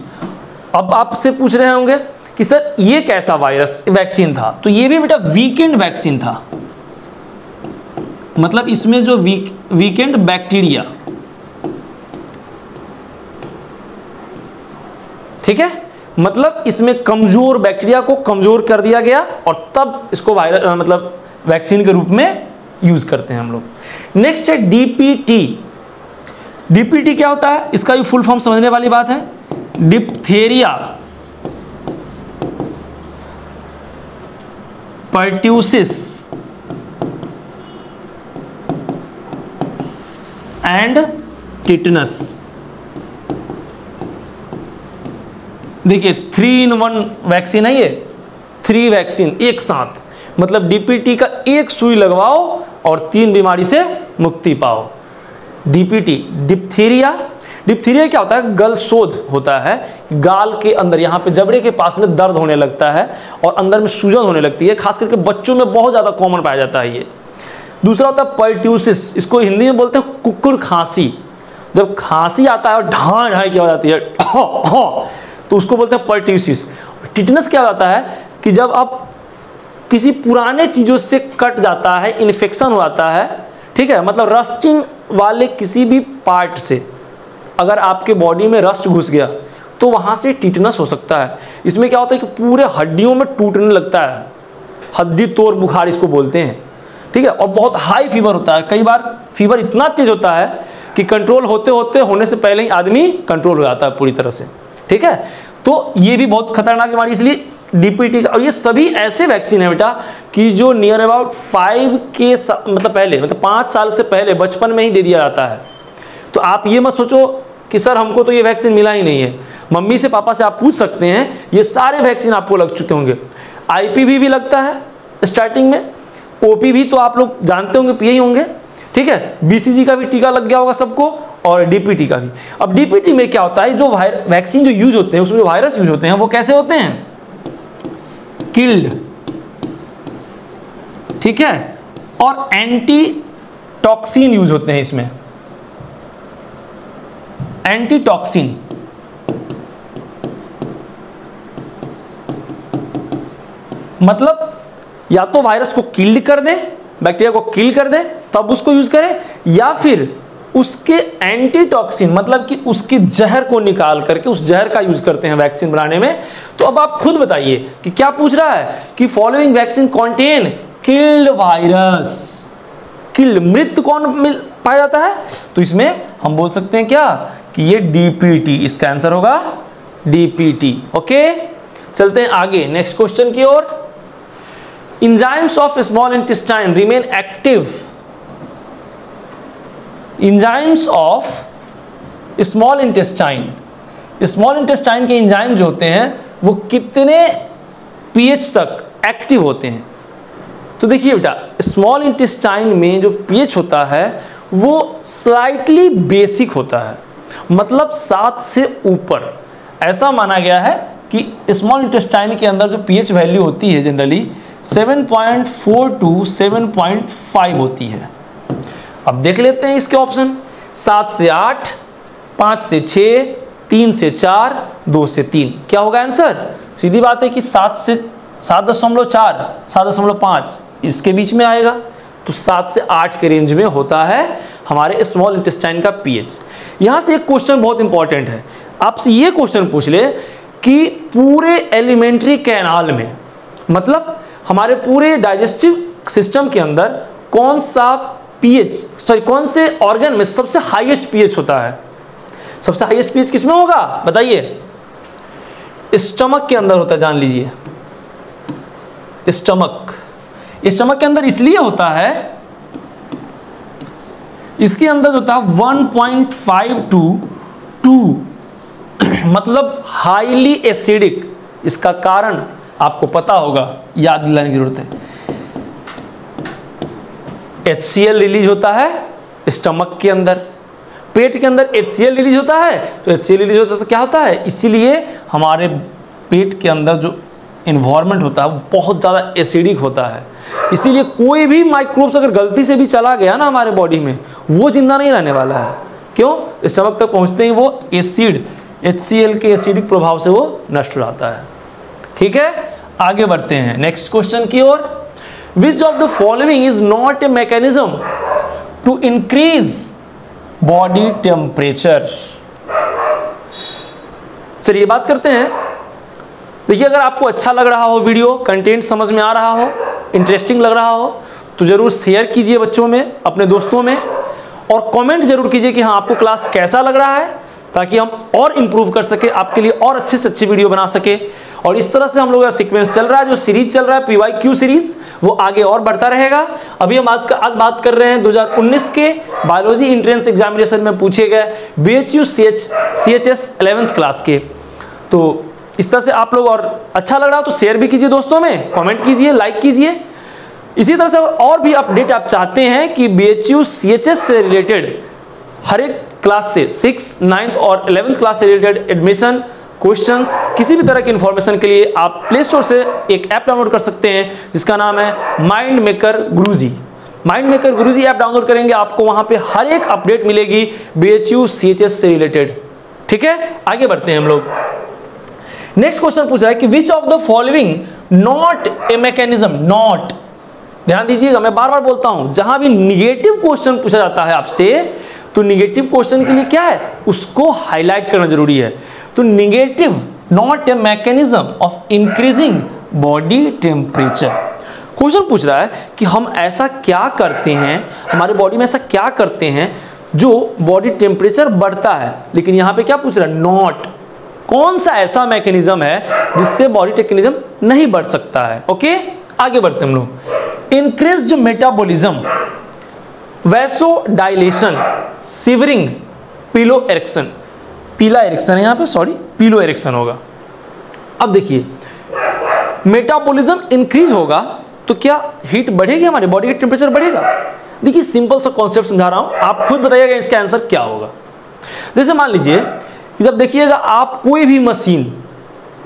अब आपसे पूछ रहे होंगे कि सर ये कैसा वायरस वैक्सीन था? तो ये भी बेटा वीकेंड वैक्सीन था, मतलब इसमें जो वीकेंड बैक्टीरिया, ठीक है, मतलब इसमें कमजोर बैक्टीरिया को कमजोर कर दिया गया और तब इसको वायरस मतलब वैक्सीन के रूप में यूज करते हैं हम लोग। नेक्स्ट है DPT। डीपीटी क्या होता है, इसका भी फुल फॉर्म समझने वाली बात है। Diphtheria pertussis and tetanus. देखिए 3 in 1 वैक्सीन है ये, 3 वैक्सीन एक साथ, मतलब डीपीटी का एक सुई लगवाओ और 3 बीमारी से मुक्ति पाओ। डीपीटी डिप्थीरिया, डिप्थीरिया क्या होता है, गलशोध होता है, गाल के अंदर यहाँ पे जबड़े के पास में दर्द होने लगता है और अंदर में सूजन होने लगती है, खास करके बच्चों में बहुत ज़्यादा कॉमन पाया जाता है ये। दूसरा होता है पर्ट्यूसिस, इसको हिंदी में बोलते हैं कुक्कुड़ खांसी। जब खांसी आता है और ढाँ ढाँ की आवाज आती है तो उसको बोलते हैं पर्ट्यूसिस। टिटनस क्या होता है कि जब आप किसी पुराने चीज़ों से कट जाता है, इन्फेक्शन हो जाता है, ठीक है, मतलब रस्टिंग वाले किसी भी पार्ट से अगर आपके बॉडी में रस्ट घुस गया तो वहाँ से टिटनस हो सकता है। इसमें क्या होता है कि पूरे हड्डियों में टूटने लगता है, हड्डी तोड़ बुखार इसको बोलते हैं, ठीक है, और बहुत हाई फीवर होता है। कई बार फीवर इतना तेज होता है कि कंट्रोल होते होते होने से पहले ही आदमी कंट्रोल हो जाता है पूरी तरह से, ठीक है। तो ये भी बहुत खतरनाक बीमारी, इसलिए डीपीटी का। और ये सभी ऐसे वैक्सीन है बेटा कि जो नियर अबाउट 5 के मतलब पहले, मतलब 5 साल से पहले बचपन में ही दे दिया जाता है। तो आप ये मत सोचो कि सर हमको तो ये वैक्सीन मिला ही नहीं है। मम्मी से पापा से आप पूछ सकते हैं, ये सारे वैक्सीन आपको लग चुके होंगे। आईपीवी भी लगता है स्टार्टिंग में, ओपीवी तो आप लोग जानते होंगे, पिए ही होंगे, ठीक है। बीसीजी का भी टीका लग गया होगा सबको, और डीपीटी का भी। अब डीपीटी में क्या होता है, जो वैक्सीन जो यूज होते हैं उसमें जो वायरस यूज होते हैं वो कैसे होते हैं, किल्ड, ठीक है, और एंटी टॉक्सिन यूज होते हैं इसमें, एंटी टॉक्सिन। मतलब या तो वायरस को किल्ड कर दे, बैक्टीरिया को किल कर दे तब उसको यूज करें, या फिर उसके एंटीटॉक्सिन मतलब कि उसके जहर को निकाल करके उस जहर का यूज करते हैं वैक्सीन बनाने में। तो अब आप खुद बताइए कि क्या पूछ रहा है कि following vaccine contain killed virus. Killed, मृत कौन पाया जाता है, तो इसमें हम बोल सकते हैं क्या कि ये डीपीटी, इसका आंसर होगा डीपीटी। ओके, चलते हैं आगे नेक्स्ट क्वेश्चन की ओर। Enzymes of small intestine remain active. Enzymes of small intestine, small intestine के इंजाइम जो होते हैं वो कितने pH तक एक्टिव होते हैं। तो देखिए बेटा, स्मॉल इंटेस्टाइन में जो pH होता है वो स्लाइटली बेसिक होता है, मतलब 7 से ऊपर। ऐसा माना गया है कि स्मॉल इंटेस्टाइन के अंदर जो pH वैल्यू होती है जनरली 7.4 to 7.5 होती है। अब देख लेते हैं इसके ऑप्शन, 7 से 8, 5 से 6, 3 से 4, 2 से 3। क्या होगा आंसर, सीधी बात है कि 7 से 7.4, 7.5 इसके बीच में आएगा। तो 7 से 8 के रेंज में होता है हमारे स्मॉल इंटेस्टाइन का पीएच। यहाँ से एक क्वेश्चन बहुत इंपॉर्टेंट है, आपसे ये क्वेश्चन पूछ ले कि पूरे एलिमेंट्री कैनाल में, मतलब हमारे पूरे डाइजेस्टिव सिस्टम के अंदर कौन सा कौन से ऑर्गन में सबसे हाईएस्ट पीएच होता है। सबसे हाईएस्ट पीएच किसमें होगा बताइए, स्टमक के अंदर होता है, जान लीजिए। स्टमक के अंदर इसलिए होता है, इसके अंदर होता है 1.5 to 2 मतलब हाईली एसिडिक। इसका कारण आपको पता होगा, याद दिलाने की जरूरत है। HCl रिलीज होता है स्टमक के अंदर, पेट के अंदर HCl रिलीज होता है, तो HCl रिलीज होता है तो क्या होता है, इसीलिए हमारे पेट के अंदर जो इन्वायरमेंट होता है वो बहुत ज़्यादा एसिडिक होता है। इसीलिए कोई भी माइक्रोब्स अगर गलती से भी चला गया ना हमारे बॉडी में, वो जिंदा नहीं रहने वाला है। क्यों, स्टमक तक पहुँचते ही वो एसिड HCl के एसिडिक प्रभाव से वो नष्ट हो जाता है। ठीक है, आगे बढ़ते हैं नेक्स्ट क्वेश्चन की ओर। Which of the following is not a mechanism to increase body temperature? चलिए बात करते हैं। देखिए, अगर आपको अच्छा लग रहा हो वीडियो, कंटेंट समझ में आ रहा हो, इंटरेस्टिंग लग रहा हो, तो ज़रूर शेयर कीजिए बच्चों में, अपने दोस्तों में। और कमेंट जरूर कीजिए कि हाँ आपको क्लास कैसा लग रहा है, ताकि हम और इम्प्रूव कर सके, आपके लिए और अच्छे से अच्छी वीडियो बना सके। और इस तरह से हम लोग का सीक्वेंस चल रहा है, जो सीरीज चल रहा है PYQ सीरीज, वो आगे और बढ़ता रहेगा। अभी हम आज बात कर रहे हैं 2019 के बायोलॉजी एंट्रेंस एग्जामिनेशन में पूछे गए BHU CHS 11th क्लास के। तो इस तरह से आप लोग, और अच्छा लग रहा हो तो शेयर भी कीजिए दोस्तों में, कमेंट कीजिए, लाइक कीजिए। इसी तरह से और भी अपडेट आप चाहते हैं कि BHU CHS से रिलेटेड हर एक क्लास से 6th, 9th और 11th क्लास से रिलेटेड एडमिशन, क्वेश्चंस, किसी भी तरह की इंफॉर्मेशन के लिए आप प्ले स्टोर से एक ऐप डाउनलोड कर सकते हैं जिसका नाम है माइंड मेकर गुरुजी। माइंड मेकर गुरुजी ऐप डाउनलोड करेंगे, आपको वहां पे हर एक अपडेट मिलेगी BHU CHS से रिलेटेड। ठीक है, आगे बढ़ते हैं हम लोग। नेक्स्ट क्वेश्चन पूछा है कि which of the following not a mechanism, not, ध्यान दीजिएगा, मैं बार बार बोलता हूं, जहां भी निगेटिव क्वेश्चन पूछा जाता है आपसे, तो निगेटिव क्वेश्चन के लिए क्या है, उसको हाईलाइट करना जरूरी है। तो negative, not a mechanism of increasing body temperature. Question पूछ रहा है कि हम ऐसा क्या करते हैं, हमारे बॉडी में ऐसा क्या करते हैं जो बॉडी टेम्परेचर बढ़ता है, लेकिन यहां पे क्या पूछ रहा है, नॉट, कौन सा ऐसा मैकेनिज्म है जिससे बॉडी टेम्परेचर नहीं बढ़ सकता है। ओके, आगे बढ़ते हैं हम लोग। Increased metabolism, vasodilation, shivering, pillow erection, पीला इरेक्शन है यहाँ पे, सॉरी पिलो इरेक्शन होगा। अब देखिए, मेटाबॉलिज्म इंक्रीज होगा तो क्या हीट बढ़ेगी, हमारी बॉडी का टेम्परेचर बढ़ेगा। देखिए सिंपल सा कॉन्सेप्ट समझा रहा हूं, आप खुद बताइएगा इसका आंसर क्या होगा। जैसे मान लीजिए कि जब देखिएगा आप कोई भी मशीन,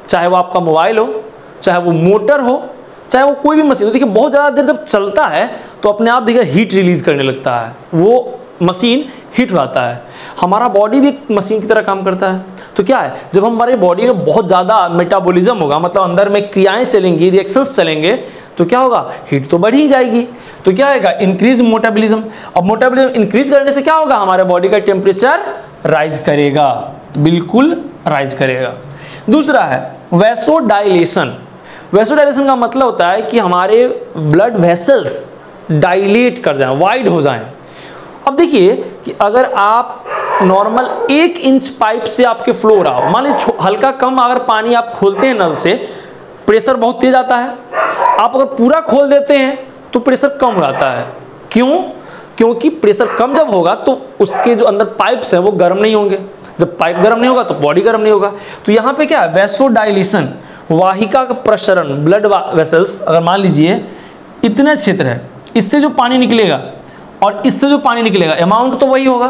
चाहे वो आपका मोबाइल हो, चाहे वो मोटर हो, चाहे वो कोई भी मशीन हो, देखिए बहुत ज़्यादा देर जब चलता है तो अपने आप देखिए हीट रिलीज करने लगता है, वो मशीन हीट उठाता है। हमारा बॉडी भी एक मशीन की तरह काम करता है। तो क्या है, जब हमारे बॉडी में बहुत ज़्यादा मेटाबॉलिज्म होगा, मतलब अंदर में क्रियाएं चलेंगी, रिएक्शंस चलेंगे, तो क्या होगा, हीट तो बढ़ ही जाएगी। तो क्या होगा, इंक्रीज मेटाबॉलिज्म। अब मेटाबॉलिज्म इंक्रीज करने से क्या होगा, हमारे बॉडी का टेम्परेचर राइज करेगा, बिल्कुल राइज करेगा। दूसरा है वैसोडाइलेशन। वैसोडाइलेशन का मतलब होता है कि हमारे ब्लड वेसल्स डायलेट कर जाएं, वाइड हो जाएं। अब देखिए कि अगर आप नॉर्मल 1 इंच पाइप से आपके फ्लो हो रहा हो, मान लीजिए हल्का कम अगर पानी आप खोलते हैं नल से, प्रेशर बहुत तेज आता है। आप अगर पूरा खोल देते हैं तो प्रेशर कम हो जाता है। क्यों? क्योंकि प्रेशर कम जब होगा तो उसके जो अंदर पाइप्स हैं वो गर्म नहीं होंगे। जब पाइप गर्म नहीं होगा तो बॉडी गर्म नहीं होगा। तो यहाँ पे क्या है, वैसोडाइलेशन, वाहिका का प्रसरण, ब्लड वेसल्स, अगर मान लीजिए इतना क्षेत्र है, इससे जो पानी निकलेगा और इससे जो पानी निकलेगा अमाउंट तो वही होगा,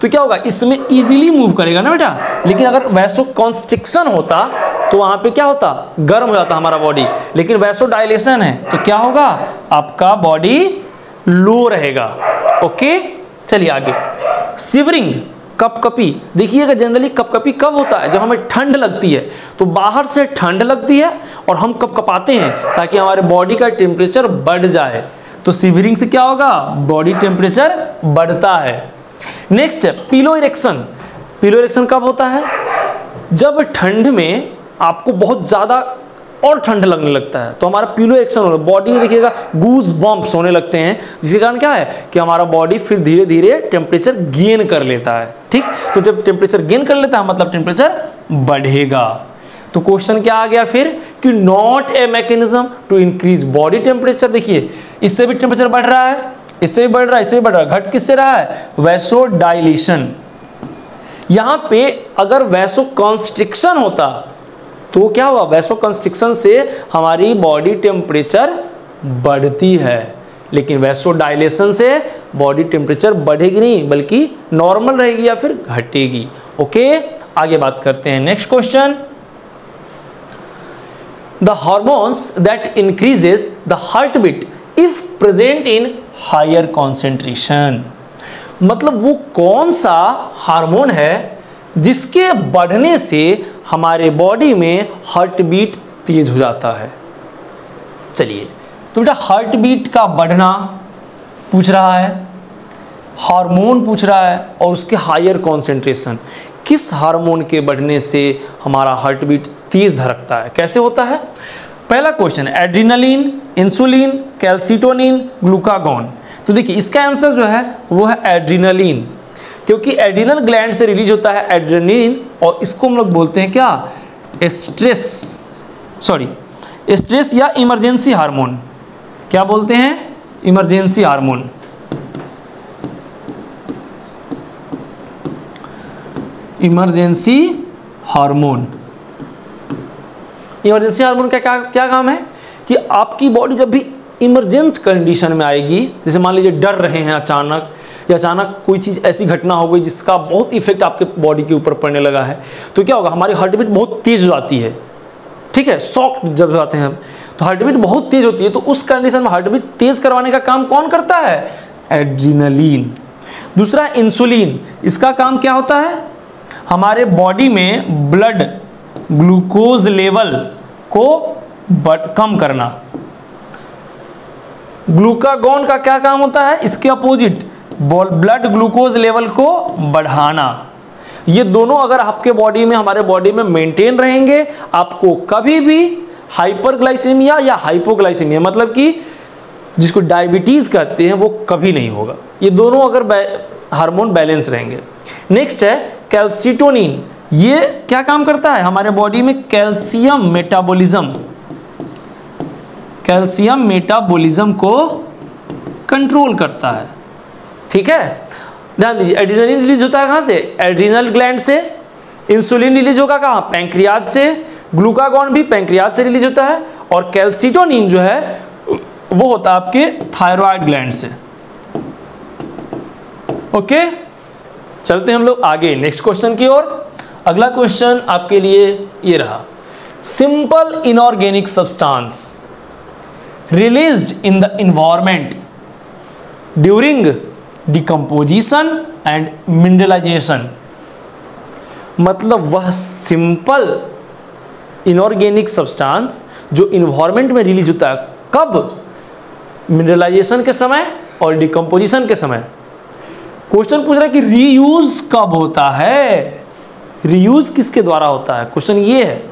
तो क्या होगा, इसमें इजीली मूव करेगा ना बेटा। लेकिन अगर वैसो कॉन्स्ट्रिक्शन होता तो वहां पे क्या होता, गर्म हो जाता हमारा बॉडी। लेकिन वैसोडाइलेशन है तो क्या होगा, आपका बॉडी लो रहेगा। ओके, चलिए आगे। शिवरिंग, कपकपी। देखिएगा जनरली कपकपी कब होता है, जब हमें ठंड लगती है, तो बाहर से ठंड लगती है और हम कपकपाते हैं ताकि हमारे बॉडी का टेम्परेचर बढ़ जाए। तो शिवरिंग से क्या होगा, बॉडी टेम्परेचर बढ़ता है। नेक्स्ट है पिलो इरेक्शन। पिलो इरेक्शन कब होता है, जब ठंड में आपको बहुत ज़्यादा और ठंड लगने लगता है तो हमारा पिलो इरेक्शन होगा, बॉडी में देखिएगा गूज बम्प्स होने लगते हैं, जिसके कारण क्या है कि हमारा बॉडी फिर धीरे धीरे टेम्परेचर गेन कर लेता है। ठीक, तो जब टेम्परेचर गेन कर लेता है मतलब टेम्परेचर बढ़ेगा। तो क्वेश्चन क्या आ गया फिर कि not a mechanism to increase body temperature. देखिए इससे भी टेम्परेचर बढ़ रहा है, इससे भी बढ़ रहा है, इससे भी बढ़ रहा है, घट किससे रहा है, वैसोडाइलेशन। यहां पे अगर वैसो कंस्ट्रिक्शन होता तो क्या हुआ, वैसो कंस्ट्रिक्शन से हमारी बॉडी टेम्परेचर बढ़ती है, लेकिन वैसोडाइलेशन से बॉडी टेम्परेचर बढ़ेगी नहीं बल्कि नॉर्मल रहेगी या फिर घटेगी। ओके, आगे बात करते हैं। Next question, the hormones that increases the heartbeat if present in higher concentration। मतलब वो कौन सा हार्मोन है जिसके बढ़ने से हमारे बॉडी में हार्ट बीट तेज हो जाता है। चलिए, तो बेटा हार्ट बीट का बढ़ना पूछ रहा है, हार्मोन पूछ रहा है और उसके हायर कॉन्सेंट्रेशन, किस हार्मोन के बढ़ने से हमारा हार्ट बीट तेज धड़कता है, कैसे होता है। पहला question, adrenaline, insulin, calcitonin, glucagon. तो देखिए इसका आंसर जो है वो है एड्रीनलिन, क्योंकि एड्रीनल ग्लैंड से रिलीज होता है एड्रेनलिन, और इसको हम लोग बोलते हैं क्या, स्ट्रेस या इमरजेंसी हार्मोन। क्या बोलते हैं, emergency hormone. Emergency hormone, emergency hormone का क्या काम है कि आपकी बॉडी जब भी इमरजेंट कंडीशन में आएगी, जैसे मान लीजिए डर रहे हैं अचानक, या अचानक कोई चीज़ ऐसी घटना हो गई जिसका बहुत इफेक्ट आपके बॉडी के ऊपर पड़ने लगा है, तो क्या होगा, हमारी हार्ट बीट बहुत तेज हो जाती है, ठीक है, शॉक जब जाते हैं हम तो हार्ट बीट बहुत तेज होती है। तो उस कंडीशन में हार्ट बीट तेज करवाने का काम कौन करता है, एड्रीनलिन। दूसरा इंसुलिन, इसका काम क्या होता है, हमारे बॉडी में ब्लड ग्लूकोज लेवल को कम करना। ग्लूकागॉन का क्या काम होता है, इसके अपोजिट ब्लड ग्लूकोज लेवल को बढ़ाना। ये दोनों अगर आपके बॉडी में, हमारे बॉडी में मेंटेन रहेंगे, आपको कभी भी हाइपरग्लाइसेमिया या हाइपोग्लाइसेमिया, मतलब कि जिसको डायबिटीज कहते हैं, वो कभी नहीं होगा। ये दोनों अगर हार्मोन बैलेंस रहेंगे। नेक्स्ट है कैल्सिटोनिन, ये क्या काम करता है, हमारे बॉडी में कैल्शियम मेटाबॉलिज्म को कंट्रोल करता है, ठीक है। ध्यान दीजिए, एड्रेनलिन रिलीज होता है कहाँ से, एड्रीनल ग्लैंड से। इंसुलिन रिलीज होगा कहाँ, पैंक्रियाज से। ग्लूकागॉन भी पैंक्रियाज से रिलीज होता है, और कैल्सिटोनिन जो है वो होता है आपके थायराइड ग्लैंड से। ओके, चलते हैं हम लोग आगे नेक्स्ट क्वेश्चन की ओर। अगला क्वेश्चन आपके लिए ये रहा, simple inorganic substance released in the environment during decomposition and mineralization, मतलब वह सिंपल इनऑर्गेनिक सब्सटेंस जो इन्वायरमेंट में रिलीज होता है, कब, मिनरलाइजेशन के समय और डिकम्पोजिशन के समय। क्वेश्चन पूछ रहा है कि रीयूज कब होता है, रीयूज किसके द्वारा होता है, क्वेश्चन ये है।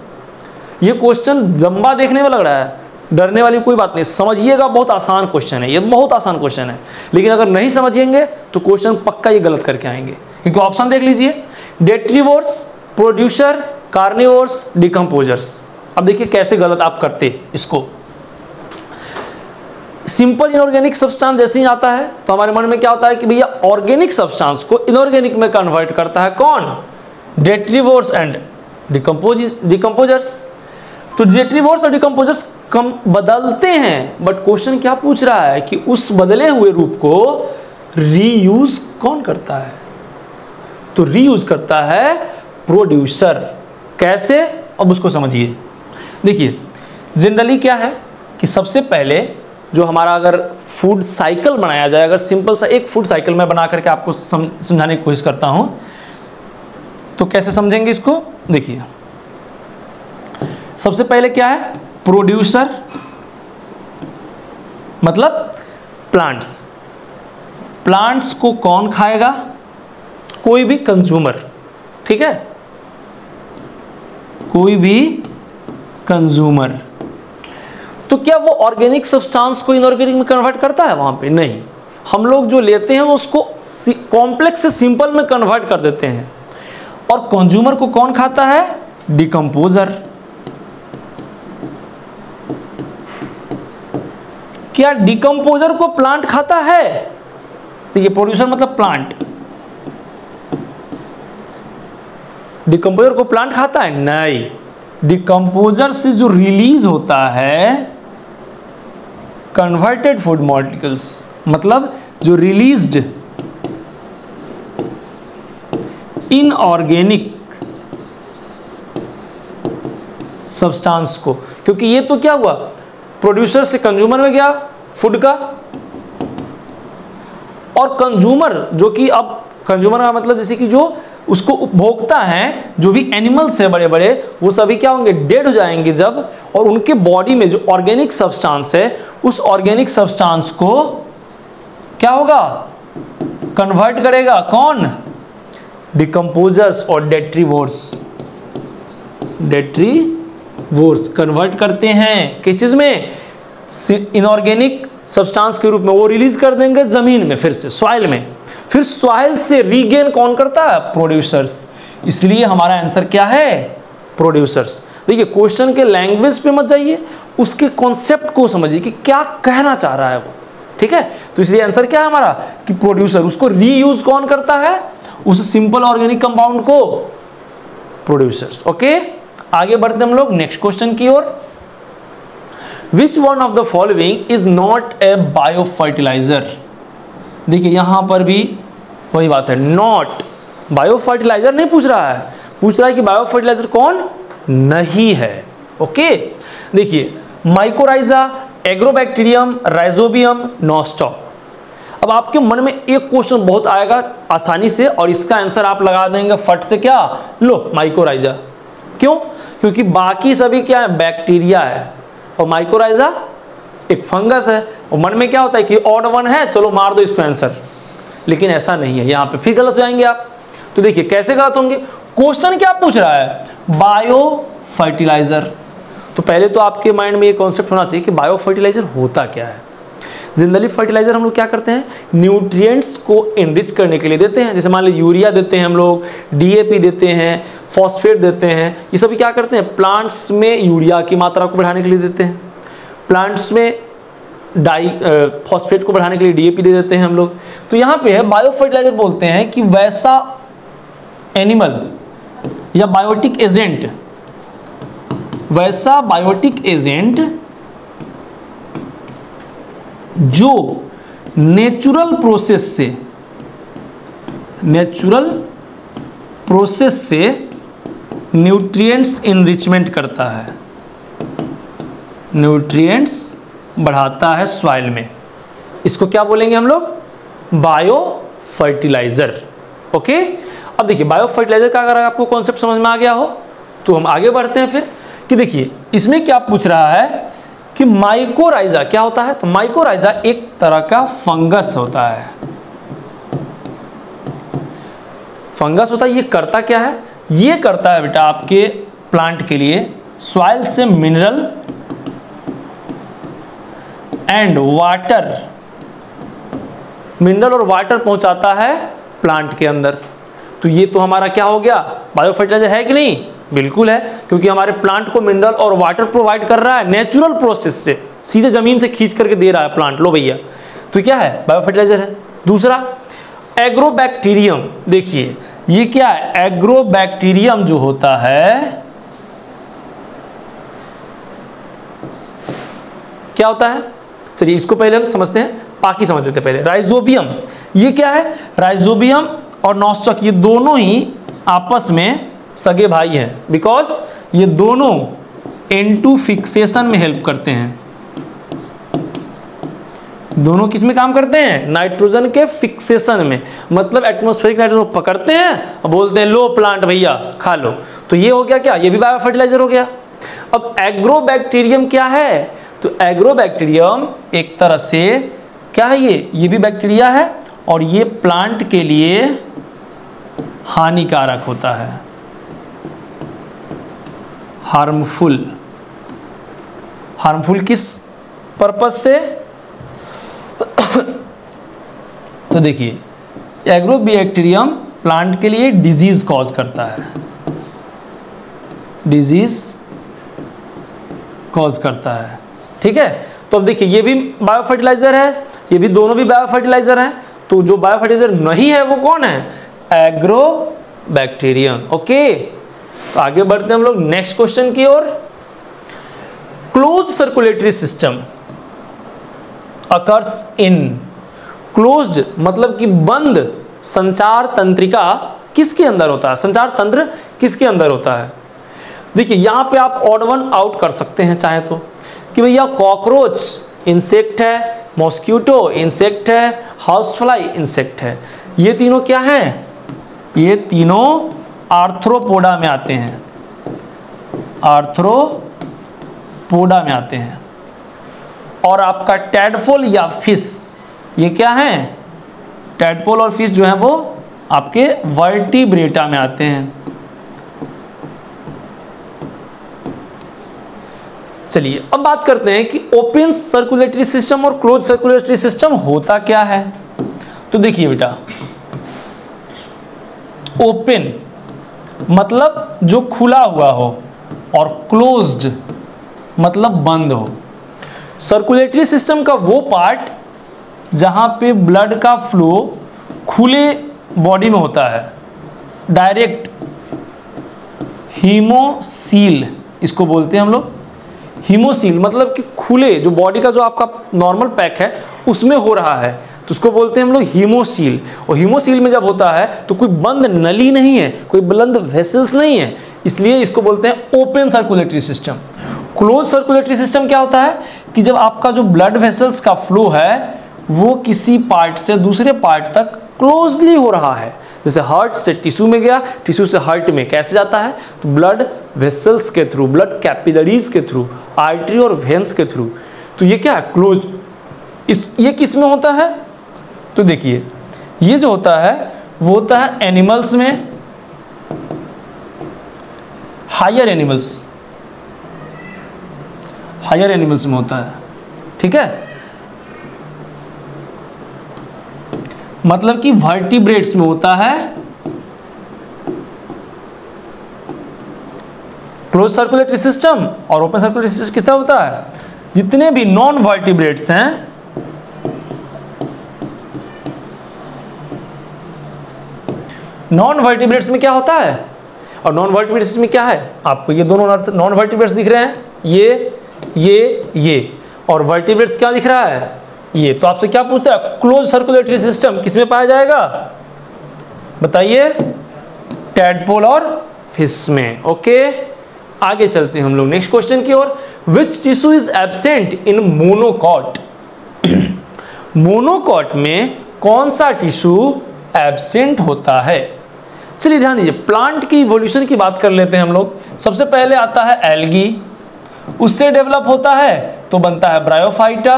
ये क्वेश्चन लंबा देखने में लग रहा है, डरने वाली कोई बात नहीं, समझिएगा, बहुत आसान क्वेश्चन है, ये बहुत आसान क्वेश्चन है। लेकिन अगर नहीं समझिएंगे तो क्वेश्चन पक्का ये गलत करके आएंगे, क्योंकि ऑप्शन देख लीजिए, डेट्रीवोर्स, प्रोड्यूसर, कार्निवोर्स, डिकम्पोजर्स। अब देखिए कैसे गलत आप करते इसको। सिंपल इनऑर्गेनिक सब्सटेंस जैसे ही आता है तो हमारे मन में क्या होता है कि भैया ऑर्गेनिक सब्सटेंस को इनऑर्गेनिक में कन्वर्ट करता है कौन, डेट्रीवोर्स एंड डिकम्पोजर्स। तो डेट्रीवोर्स और डिकम्पोजर्स कम बदलते हैं, बट क्वेश्चन क्या पूछ रहा है कि उस बदले हुए रूप को रीयूज कौन करता है, तो रीयूज करता है प्रोड्यूसर। कैसे, अब उसको समझिए। देखिए जनरली क्या है कि सबसे पहले जो हमारा अगर फूड साइकिल बनाया जाए, अगर सिंपल सा एक फूड साइकिल मैं बना करके आपको समझाने की कोशिश करता हूं, तो कैसे समझेंगे इसको। देखिए सबसे पहले क्या है, प्रोड्यूसर मतलब प्लांट्स। प्लांट्स को कौन खाएगा, कोई भी कंज्यूमर, ठीक है, कोई भी कंज्यूमर। तो क्या वो ऑर्गेनिक सब्सटेंस को इनऑर्गेनिक में कन्वर्ट करता है, वहां पे नहीं। हम लोग जो लेते हैं उसको कॉम्प्लेक्स से सिंपल में कन्वर्ट कर देते हैं। और कंज्यूमर को कौन खाता है, डिकम्पोजर। क्या डिकम्पोजर को प्लांट खाता है, तो ये प्रोड्यूसर मतलब प्लांट। डिकम्पोजर को प्लांट खाता है, नहीं। डिकम्पोजर से जो रिलीज होता है कन्वर्टेड फूड मॉलिक्यूल्स, मतलब जो रिलीज्ड इनऑर्गेनिक सब्सटेंस को, क्योंकि ये तो क्या हुआ, प्रोड्यूसर से कंज्यूमर में गया फूड का, और कंज्यूमर जो कि अब कंज्यूमर का मतलब जैसे कि जो उसको उपभोक्ता हैं, जो भी एनिमल्स है बड़े बड़े, वो सभी क्या होंगे, डेड हो जाएंगे जब, और उनके बॉडी में जो ऑर्गेनिक सब्सटेंस है उस ऑर्गेनिक सब्सटेंस को क्या होगा, कन्वर्ट करेगा कौन, डिकम्पोजर्स और डेट्रीवोर्स। डेट्रीवोर्स कन्वर्ट करते हैं किस चीज में, इनऑर्गेनिक सब्सटेंस के रूप में, वो रिलीज कर देंगे जमीन में, फिर से सॉइल में, फिर सॉइल से रीगेन कौन करता है? प्रोड्यूसर्स। इसलिए हमारा आंसर क्या है? प्रोड्यूसर्स। देखिए क्वेश्चन के लैंग्वेज पे मत जाइए, उसके कॉन्सेप्ट को समझिए कि क्या कहना चाह रहा है वो, ठीक है। तो इसलिए आंसर क्या है हमारा कि प्रोड्यूसर। उसको रीयूज कौन करता है? उस सिंपल ऑर्गेनिक कंपाउंड को, प्रोड्यूसर्स। ओके, आगे बढ़ते हम लोग नेक्स्ट क्वेश्चन की ओर। Which one of the following is not a bio fertiliser? देखिए यहां पर भी वही बात है, नॉट बायो फर्टिलाइजर नहीं पूछ रहा है, पूछ रहा है कि बायो फर्टिलाइजर कौन नहीं है। ओके, देखिए माइकोराइजा, एग्रोबैक्टीरियम, राइजोबियम, नॉस्टॉक। अब आपके मन में एक क्वेश्चन बहुत आएगा आसानी से, और इसका आंसर आप लगा देंगे फट से, क्या? लो माइकोराइजा। क्यों? क्योंकि बाकी सभी क्या है? बैक्टीरिया है, और माइकोराइजा एक फंगस है। और मन में क्या होता है कि ऑड वन है, चलो मार दो इसको आंसर, लेकिन ऐसा नहीं है। यहाँ पे फिर गलत हो जाएंगे आप। तो देखिए कैसे गलत होंगे, क्वेश्चन क्या पूछ रहा है? Bio fertiliser. तो पहले तो आपके माइंड में ये कॉन्सेप्ट होना चाहिए कि बायो फर्टिलाइजर होता क्या है। जनरली फर्टिलाइजर हम लोग क्या करते हैं? न्यूट्रिएंट्स को एनरिच करने के लिए देते हैं। जैसे मान लीजिए यूरिया देते हैं हम लोग, डीएपी देते हैं, फॉस्फेट देते हैं। ये सभी क्या करते हैं? प्लांट्स में यूरिया की मात्रा को बढ़ाने के लिए देते हैं, प्लांट्स में फॉस्फेट को बढ़ाने के लिए डीएपी दे देते हैं हम लोग। तो यहाँ पे है बायो फर्टिलाइजर, बोलते हैं कि वैसा एनिमल या बायोटिक एजेंट, वैसा बायोटिक एजेंट जो नेचुरल प्रोसेस से न्यूट्रिएंट्स इनरिचमेंट करता है, न्यूट्रिएंट्स बढ़ाता है सॉइल में, इसको क्या बोलेंगे हम लोग? Bio fertiliser. ओके, अब देखिए बायो फर्टिलाइजर का अगर आपको कॉन्सेप्ट समझ में आ गया हो तो हम आगे बढ़ते हैं फिर कि देखिए इसमें क्या पूछ रहा है कि माइकोराइजा क्या होता है? तो माइकोराइजा एक तरह का फंगस होता है, फंगस होता है। ये करता क्या है? ये करता है बेटा आपके प्लांट के लिए सॉइल से मिनरल एंड वाटर, मिनरल और वाटर पहुंचाता है प्लांट के अंदर। तो ये तो हमारा क्या हो गया? बायो फर्टिलाइजर है कि नहीं? बिल्कुल है, क्योंकि हमारे प्लांट को मिनरल और वाटर प्रोवाइड कर रहा है नेचुरल प्रोसेस से, सीधे जमीन से खींच करके दे रहा है प्लांट। लो भैया, तो क्या है? बायो फर्टिलाइजर है। दूसरा एग्रोबैक्टीरियम, देखिए ये क्या है? एग्रोबैक्टीरियम जो होता है क्या होता है? चलिए इसको पहले हम समझते हैं, बाकी समझ लेते हैं पहले। राइजोबियम, ये क्या है? राइजोबियम और नॉस्टॉक ये दोनों ही आपस में सगे भाई हैं, बिकॉज ये दोनों N2 फिक्सेशन में हेल्प करते हैं। दोनों किस में काम करते हैं? नाइट्रोजन के फिक्सेशन में, मतलब एटमॉस्फेरिक नाइट्रोजन पकड़ते हैं और बोलते हैं लो प्लांट भैया खा लो। तो ये हो गया क्या? ये भी बायो फर्टिलाइजर हो गया। अब एग्रोबैक्टीरियम क्या है? तो एग्रोबैक्टीरियम एक तरह से क्या है? ये भी बैक्टीरिया है, और ये प्लांट के लिए हानिकारक होता है, हार्मफुल किस पर्पस से? तो देखिए एग्रोबैक्टीरियम प्लांट के लिए डिजीज कॉज करता है, डिजीज कॉज करता है, ठीक है। तो अब देखिए ये भी बायो फर्टिलाइजर है, ये भी, दोनों भी बायो फर्टिलाइजर हैं। तो जो बायो फर्टिलाइजर नहीं है वो कौन है? एग्रोबैक्टीरियम। ओके, तो आगे बढ़ते हैं हम लोग नेक्स्ट क्वेश्चन की ओर। Close circulatory system occurs in, closed मतलब कि बंद संचार तंत्रिका किसके अंदर होता है? संचार तंत्र किसके अंदर होता है? देखिए यहां पे आप ऑड वन आउट कर सकते हैं चाहे तो, कि भैया कॉकरोच इंसेक्ट है, मॉस्किटो इंसेक्ट है, हाउसफ्लाई इंसेक्ट है। ये तीनों क्या हैं? ये तीनों आर्थ्रोपोडा में आते हैं, आर्थ्रोपोडा में आते हैं। और आपका टैडपोल या फिश, ये क्या है? टैडपोल और फिश जो है वो आपके वर्टिब्रेटा में आते हैं। चलिए अब बात करते हैं कि ओपन सर्कुलेटरी सिस्टम और क्लोज सर्कुलेटरी सिस्टम होता क्या है। तो देखिए बेटा, ओपन मतलब जो खुला हुआ हो और क्लोज्ड मतलब बंद हो। सर्कुलेटरी सिस्टम का वो पार्ट जहां पे ब्लड का फ्लो खुले बॉडी में होता है, डायरेक्ट हीमोसील इसको बोलते हैं हम लोग। हीमोसील मतलब कि खुले, जो बॉडी का जो आपका नॉर्मल पैक है उसमें हो रहा है, तो उसको बोलते हैं हम लोग हीमोसील। और हीमोसील में जब होता है तो कोई बंद नली नहीं है, कोई बंद वेसल्स नहीं है, इसलिए इसको बोलते हैं open circulatory system. Close circulatory system क्या होता है कि जब आपका जो ब्लड वेसल्स का फ्लो है वो किसी पार्ट से दूसरे पार्ट तक क्लोजली हो रहा है। जैसे हार्ट से टिश्यू में गया, टिश्यू से हार्ट में कैसे जाता है, तो ब्लड वेसल्स के थ्रू, ब्लड कैपिलरीज के थ्रू, आर्टरी और वेन्स के थ्रू। तो ये क्या है, क्लोज। ये किस में होता है, तो देखिए ये जो होता है वो होता है एनिमल्स में, हायर एनिमल्स में होता है, ठीक है। मतलब कि वर्टिब्रेट्स में होता है क्लोज सर्कुलेटरी सिस्टम, और ओपन सर्कुलेटरी सिस्टम किसका होता है, जितने भी नॉन वर्टिब्रेट्स हैं, नॉन वर्टिब्रेट्स में क्या होता है, और नॉन वर्टिब्रेट्स में क्या है, आपको ये दोनों नॉन वर्टिब्रेट्स दिख रहे हैं, ये और वर्टिब्रेट्स क्या दिख रहा है, ये। तो आपसे क्या पूछता है, क्लोज सर्कुलेटरी सिस्टम किसमें पाया जाएगा, बताइए, टैडपोल और फिश में। ओके, आगे चलते हैं हम लोग नेक्स्ट क्वेश्चन की ओर। Which tissue is absent in monocot. Monocot में कौन सा टिश्यू एब्सेंट होता है। चलिए ध्यान दीजिए, प्लांट की इवोल्यूशन की बात कर लेते हैं हम लोग। सबसे पहले आता है एल्गी, उससे डेवलप होता है तो बनता है ब्रायोफाइटा,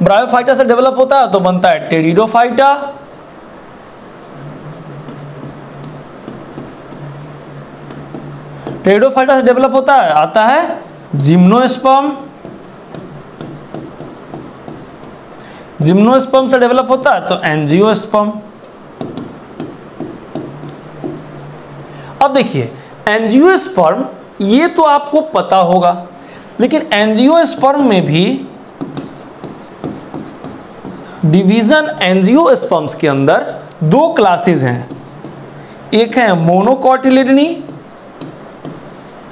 ब्रायोफाइटा से डेवलप होता है तो बनता है टेरिडोफाइटा, टेरिडोफाइटा से डेवलप होता है आता है जिम्नोस्पर्म, जिम्नोस्पर्म से डेवलप होता है तो एंजियोस्पर्म। अब देखिए एंजियोस्पर्म ये तो आपको पता होगा, लेकिन एंजियोस्पर्म में भी डिवीजन एंजियोस्पर्म्स के अंदर दो क्लासेस हैं, एक है मोनोकॉटिलिडनी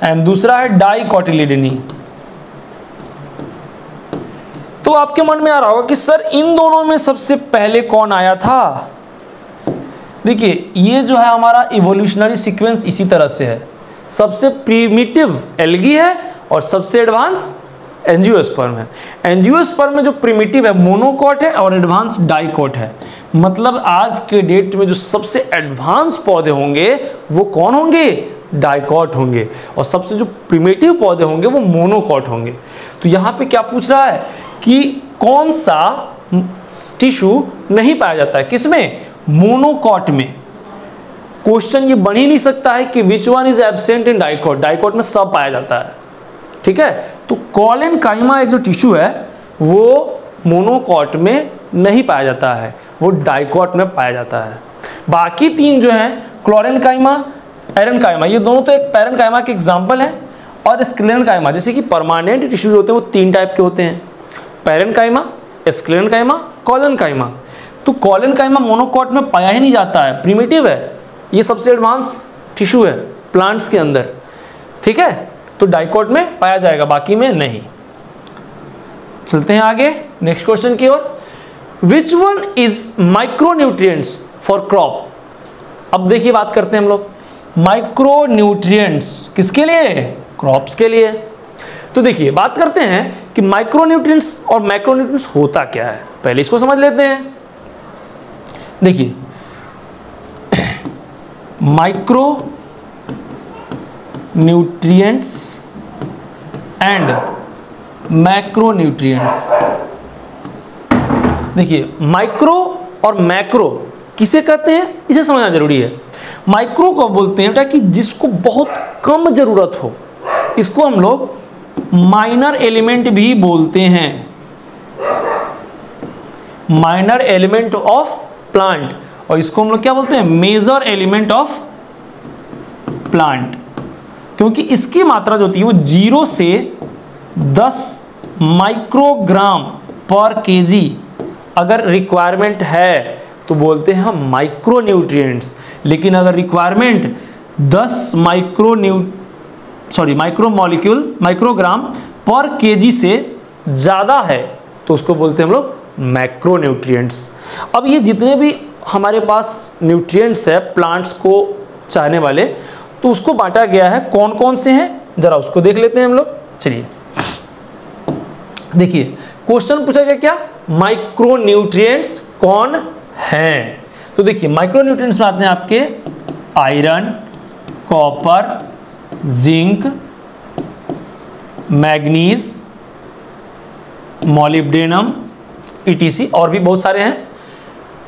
एंड दूसरा है डाइकॉटिलिडनी। तो आपके मन में आ रहा होगा कि सर इन दोनों में सबसे पहले कौन आया था। देखिए ये जो है हमारा इवोल्यूशनरी सीक्वेंस इसी तरह से है, सबसे प्रीमिटिव एल्गी है और सबसे एडवांस एंजियोस्पर्म है। एंजियोस्पर्म में जो प्रीमिटिव है मोनोकॉट है और एडवांस डाइकॉट है। मतलब आज के डेट में जो सबसे एडवांस पौधे होंगे वो कौन होंगे, डाइकॉट होंगे, और सबसे जो प्रीमिटिव पौधे होंगे वो मोनोकॉट होंगे। तो यहाँ पे क्या पूछ रहा है कि कौन सा टिश्यू नहीं पाया जाता है, किसमें, मोनोकॉट में। क्वेश्चन ये बन ही नहीं सकता है कि विच one is absent in dicot, dicot में सब पाया जाता है, ठीक है। तो कॉलेनकाइमा एक जो टिश्यू है वो मोनोकॉट में नहीं पाया जाता है, वो डाइकॉट में पाया जाता है। बाकी तीन जो हैं क्लोरेनकाइमा, पैरेनकाइमा, ये दोनों तो एक पैरेनकाइमा के एग्जाम्पल है, और स्क्लेरेनकाइमा, जैसे कि परमानेंट टिश्यू होते हैं वो तीन टाइप के होते हैं, पैरेनकाइमा, स्क्लेरेनकाइमा, कॉलेनकाइमा। तो कॉलेनकाइमा मोनोकॉट में पाया ही नहीं जाता है, प्रीमिटिव है, ये सबसे एडवांस टिश्यू है प्लांट्स के अंदर, ठीक है। तो डाइकॉट में पाया जाएगा, बाकी में नहीं। चलते हैं आगे नेक्स्ट क्वेश्चन की ओर। Which one is micronutrients for crop. अब देखिए बात करते हैं हम लोग माइक्रोन्यूट्रिएंट्स किसके लिए, क्रॉप्स के लिए। तो देखिए बात करते हैं कि माइक्रोन्यूट्रिएंट्स और मैक्रोन्यूट्रिएंट्स होता क्या है, पहले इसको समझ लेते हैं। देखिए माइक्रो न्यूट्रिएंट्स एंड मैक्रोन्यूट्रिएंट्स। देखिए माइक्रो और मैक्रो किसे कहते हैं, इसे समझना जरूरी है। माइक्रो को बोलते हैं बेटा कि जिसको बहुत कम जरूरत हो, इसको हम लोग माइनर एलिमेंट भी बोलते हैं, माइनर एलिमेंट ऑफ प्लांट। और इसको हम लोग क्या बोलते हैं, मेजर एलिमेंट ऑफ प्लांट, क्योंकि इसकी मात्रा जो होती है वो 0 से 10 माइक्रोग्राम पर केजी अगर रिक्वायरमेंट है तो बोलते हैं हम माइक्रो न्यूट्रिएंट्स। लेकिन अगर रिक्वायरमेंट 10 माइक्रोग्राम पर केजी से ज़्यादा है तो उसको बोलते हैं हम लोग मैक्रो न्यूट्रिएंट्स। अब ये जितने भी हमारे पास न्यूट्रिएंट्स है प्लांट्स को चाहने वाले, तो उसको बांटा गया है, कौन कौन से हैं जरा उसको देख लेते हैं हम लोग। चलिए देखिए, क्वेश्चन पूछा गया क्या, माइक्रो न्यूट्रिएंट्स कौन हैं। तो देखिए माइक्रो न्यूट्रिएंट्स में आते हैं आपके iron, copper, zinc, manganese, molybdenum, etc और भी बहुत सारे हैं।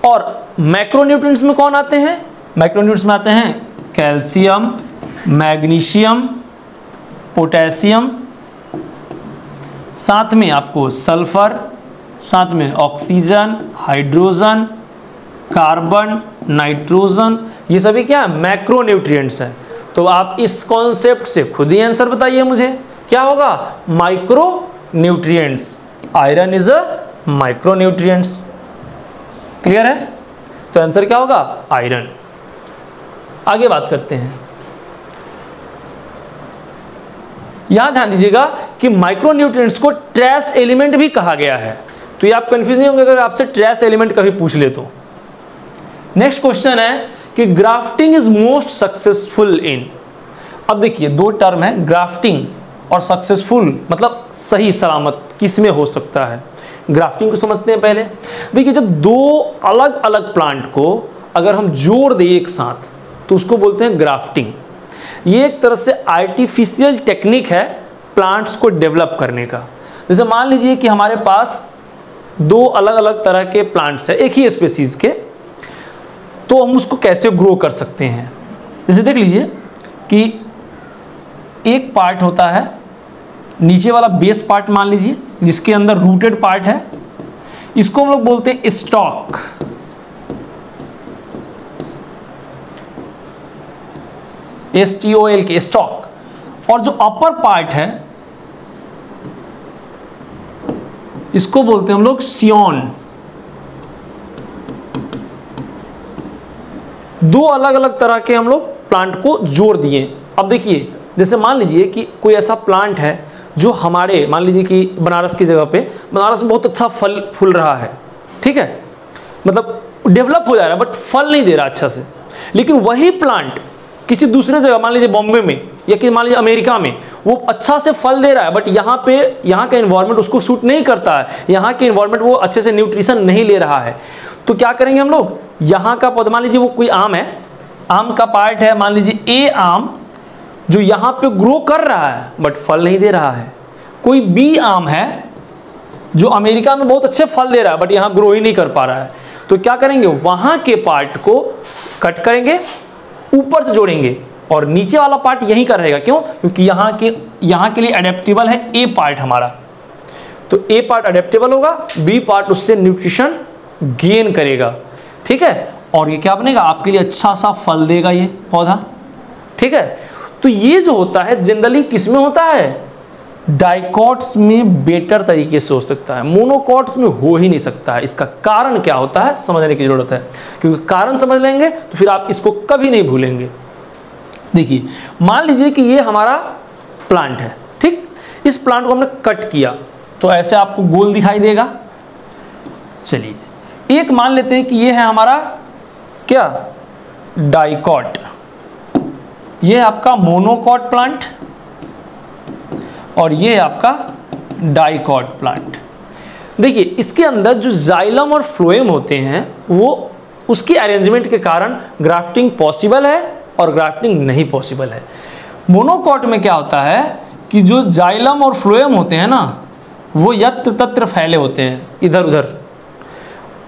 और मैक्रो न्यूट्रिएंट्स में कौन आते हैं, मैक्रो न्यूट्रिएंट्स में आते हैं कैल्शियम, मैग्नीशियम, पोटेशियम, साथ में आपको सल्फर, साथ में ऑक्सीजन, हाइड्रोजन, कार्बन, नाइट्रोजन, ये सभी क्या मैक्रो न्यूट्रिएंट्स हैं। तो आप इस कॉन्सेप्ट से खुद ही आंसर बताइए मुझे, क्या होगा, micro nutrients. Iron is a micro nutrients, clear है। तो आंसर क्या होगा, आयरन। आगे बात करते हैं, यहां ध्यान दीजिएगा कि माइक्रो न्यूट्रिएंट्स को ट्रेस एलिमेंट भी कहा गया है। तो ये आप कंफ्यूज नहीं होंगे अगर आपसे ट्रेस एलिमेंट कभी पूछ ले तो। नेक्स्ट क्वेश्चन है कि grafting is most successful in. अब देखिए दो टर्म है, ग्राफ्टिंग और सक्सेसफुल, मतलब सही सलामत किस में हो सकता है। ग्राफ्टिंग को समझते हैं पहले। देखिए जब दो अलग अलग प्लांट को अगर हम जोड़ दें एक साथ तो उसको बोलते हैं ग्राफ्टिंग। ये एक तरह से आर्टिफिशियल टेक्निक है प्लांट्स को डेवलप करने का। जैसे मान लीजिए कि हमारे पास दो अलग अलग तरह के प्लांट्स हैं एक ही स्पेसीज के, तो हम उसको कैसे ग्रो कर सकते हैं। जैसे देख लीजिए कि एक पार्ट होता है नीचे वाला बेस पार्ट मान लीजिए जिसके अंदर रूटेड पार्ट है, इसको हम लोग बोलते हैं स्टॉक। STOL के स्टॉक। और जो अपर पार्ट है इसको बोलते हैं हम लोग सियोन। दो अलग अलग तरह के हम लोग प्लांट को जोड़ दिए। अब देखिए जैसे मान लीजिए कि कोई ऐसा प्लांट है जो हमारे मान लीजिए कि बनारस की जगह पे, बनारस में बहुत अच्छा फल फूल रहा है, ठीक है, मतलब डेवलप हो जा रहा है बट फल नहीं दे रहा अच्छा से। लेकिन वही प्लांट किसी दूसरे जगह मान लीजिए बॉम्बे में या कि मान लीजिए अमेरिका में वो अच्छा से फल दे रहा है, बट यहाँ का एनवायरनमेंट उसको सूट नहीं करता है, यहाँ के एनवायरनमेंट वो अच्छे से न्यूट्रिशन नहीं ले रहा है। तो क्या करेंगे हम लोग, यहाँ का पौधा मान लीजिए वो कोई आम है, आम का पार्ट है मान लीजिए ए आम जो यहाँ पे ग्रो कर रहा है बट फल नहीं दे रहा है। कोई बी आम है जो अमेरिका में बहुत अच्छे फल दे रहा है बट यहाँ ग्रो ही नहीं कर पा रहा है। तो क्या करेंगे, वहाँ के पार्ट को कट करेंगे, ऊपर से जोड़ेंगे और नीचे वाला पार्ट यहीं का रहेगा। क्यों, क्योंकि यहाँ के लिए अडेप्टेबल है ए पार्ट हमारा, तो ए पार्ट अडेप्टेबल होगा, बी पार्ट उससे न्यूट्रिशन गेन करेगा, ठीक है, और ये क्या बनेगा, आपके लिए अच्छा सा फल देगा ये पौधा, ठीक है। तो ये जो होता है जनरली किस में होता है, डाइकॉट्स में बेटर तरीके से हो सकता है, मोनोकॉट्स में हो ही नहीं सकता है। इसका कारण क्या होता है समझने की जरूरत है, क्योंकि कारण समझ लेंगे तो फिर आप इसको कभी नहीं भूलेंगे। देखिए मान लीजिए कि ये हमारा प्लांट है, ठीक, इस प्लांट को हमने कट किया तो ऐसे आपको गोल दिखाई देगा। चलिए एक मान लेते हैं कि ये है हमारा क्या, डाइकॉट, ये है आपका मोनोकॉट प्लांट और ये है आपका डाइकॉट प्लांट। देखिए इसके अंदर जो जाइलम और फ्लोएम होते हैं वो उसकी अरेंजमेंट के कारण ग्राफ्टिंग पॉसिबल है और ग्राफ्टिंग नहीं पॉसिबल है। मोनोकॉट में क्या होता है कि जो जाइलम और फ्लोएम होते हैं ना वो यत्र तत्र फैले होते हैं इधर उधर,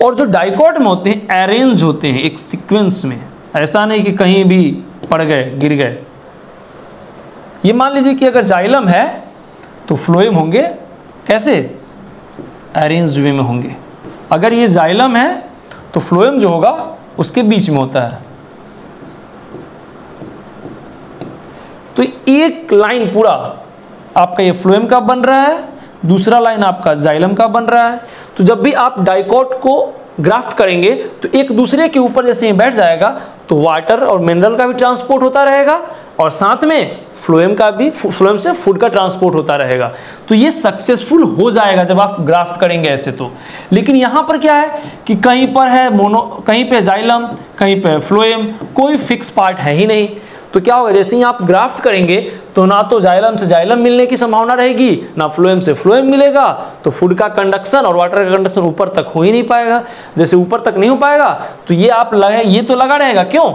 और जो डाइकॉट में होते हैं अरेंज होते हैं एक सीक्वेंस में, ऐसा नहीं कि कहीं भी पड़ गए गिर गए। ये मान लीजिए कि अगर जाइलम है तो फ्लोएम होंगे कैसे, अरेंज्ड वे में होंगे। अगर ये जाइलम है तो फ्लोएम जो होगा उसके बीच में होता है। तो एक लाइन पूरा आपका ये फ्लोएम का बन रहा है, दूसरा लाइन आपका जाइलम का बन रहा है। तो जब भी आप डाइकॉट को ग्राफ्ट करेंगे तो एक दूसरे के ऊपर जैसे ये बैठ जाएगा तो वाटर और मिनरल का भी ट्रांसपोर्ट होता रहेगा और साथ में फ्लोएम का भी, फ्लोएम से फूड का ट्रांसपोर्ट होता रहेगा। तो ये सक्सेसफुल हो जाएगा जब आप ग्राफ्ट करेंगे ऐसे तो। लेकिन यहाँ पर क्या है कि कहीं पर है मोनो, कहीं पे जाइलम, कहीं पे फ्लोएम, कोई फिक्स पार्ट है ही नहीं। तो क्या होगा, जैसे ही आप ग्राफ्ट करेंगे तो ना तो जाइलम से जाइलम मिलने की संभावना रहेगी, ना फ्लोएम से फ्लोएम मिलेगा। तो फूड का कंडक्शन और वाटर का कंडक्शन ऊपर तक हो ही नहीं पाएगा। जैसे ऊपर तक नहीं हो पाएगा तो ये आप ये तो लगा रहेगा। क्यों?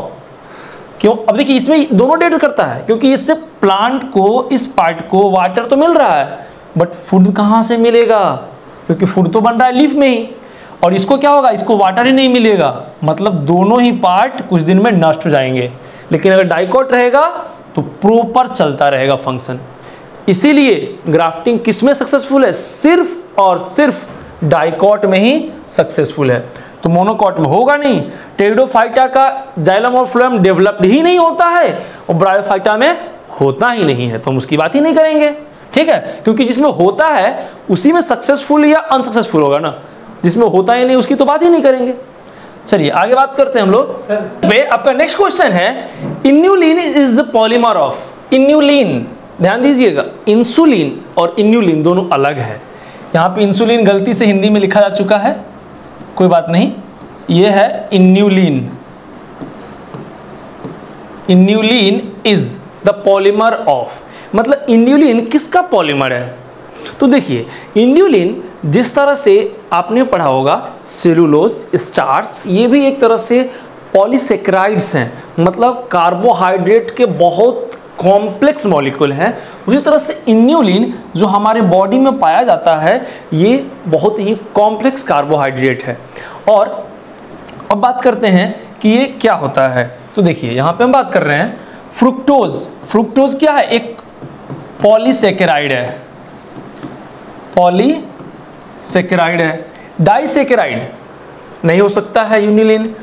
अब देखिए इसमें दोनों डेट करता है, क्योंकि इससे प्लांट को, इस पार्ट को वाटर तो मिल रहा है बट फूड कहाँ से मिलेगा, क्योंकि फूड तो बन रहा है लीफ में ही, और इसको क्या होगा, इसको वाटर ही नहीं मिलेगा। मतलब दोनों ही पार्ट कुछ दिन में नष्ट हो जाएंगे। लेकिन अगर डाइकॉट रहेगा तो प्रॉपर चलता रहेगा फंक्शन। इसीलिए ग्राफ्टिंग किस में सक्सेसफुल है, सिर्फ और सिर्फ डाइकॉट में ही सक्सेसफुल है। तो मोनोकॉट में होगा नहीं। टेरिडोफाइटा का जाइलम और फ्लोएम डेवलप्ड ही नहीं होता है और ब्रायोफाइटा में होता ही नहीं है, तो हम उसकी बात ही नहीं करेंगे। ठीक है, क्योंकि जिसमें होता है उसी में सक्सेसफुल या अनसक्सेसफुल होगा ना, जिसमें होता ही नहीं उसकी तो बात ही नहीं करेंगे। चलिए आगे बात करते हैं हम लोग। आपका नेक्स्ट क्वेश्चन है, inulin is the polymer of. Inulin, ध्यान दीजिएगा, इंसुलिन और इन्यूलिन दोनों अलग है। यहाँ पे इंसुलिन गलती से हिंदी में लिखा जा चुका है, कोई बात नहीं, ये है inulin. Inulin is the polymer of, मतलब इन्यूलिन किसका पॉलीमर है। तो देखिए इन्यूलिन जिस तरह से आपने पढ़ा होगा सेलुलोज, स्टार्च, ये भी एक तरह से पॉलीसेक्राइड्स हैं, मतलब कार्बोहाइड्रेट के बहुत कॉम्प्लेक्स मॉलिक्यूल हैं। उसी तरह से इन्यूलिन जो हमारे बॉडी में पाया जाता है ये बहुत ही कॉम्प्लेक्स कार्बोहाइड्रेट है। और अब बात करते हैं कि ये क्या होता है। तो देखिए यहाँ पे हम बात कर रहे हैं फ्रुक्टोज। फ्रुक्टोज क्या है, एक पॉलीसेकेराइड है, पॉलीसेकेराइड है। डाइसेकेराइड नहीं हो सकता है inulin.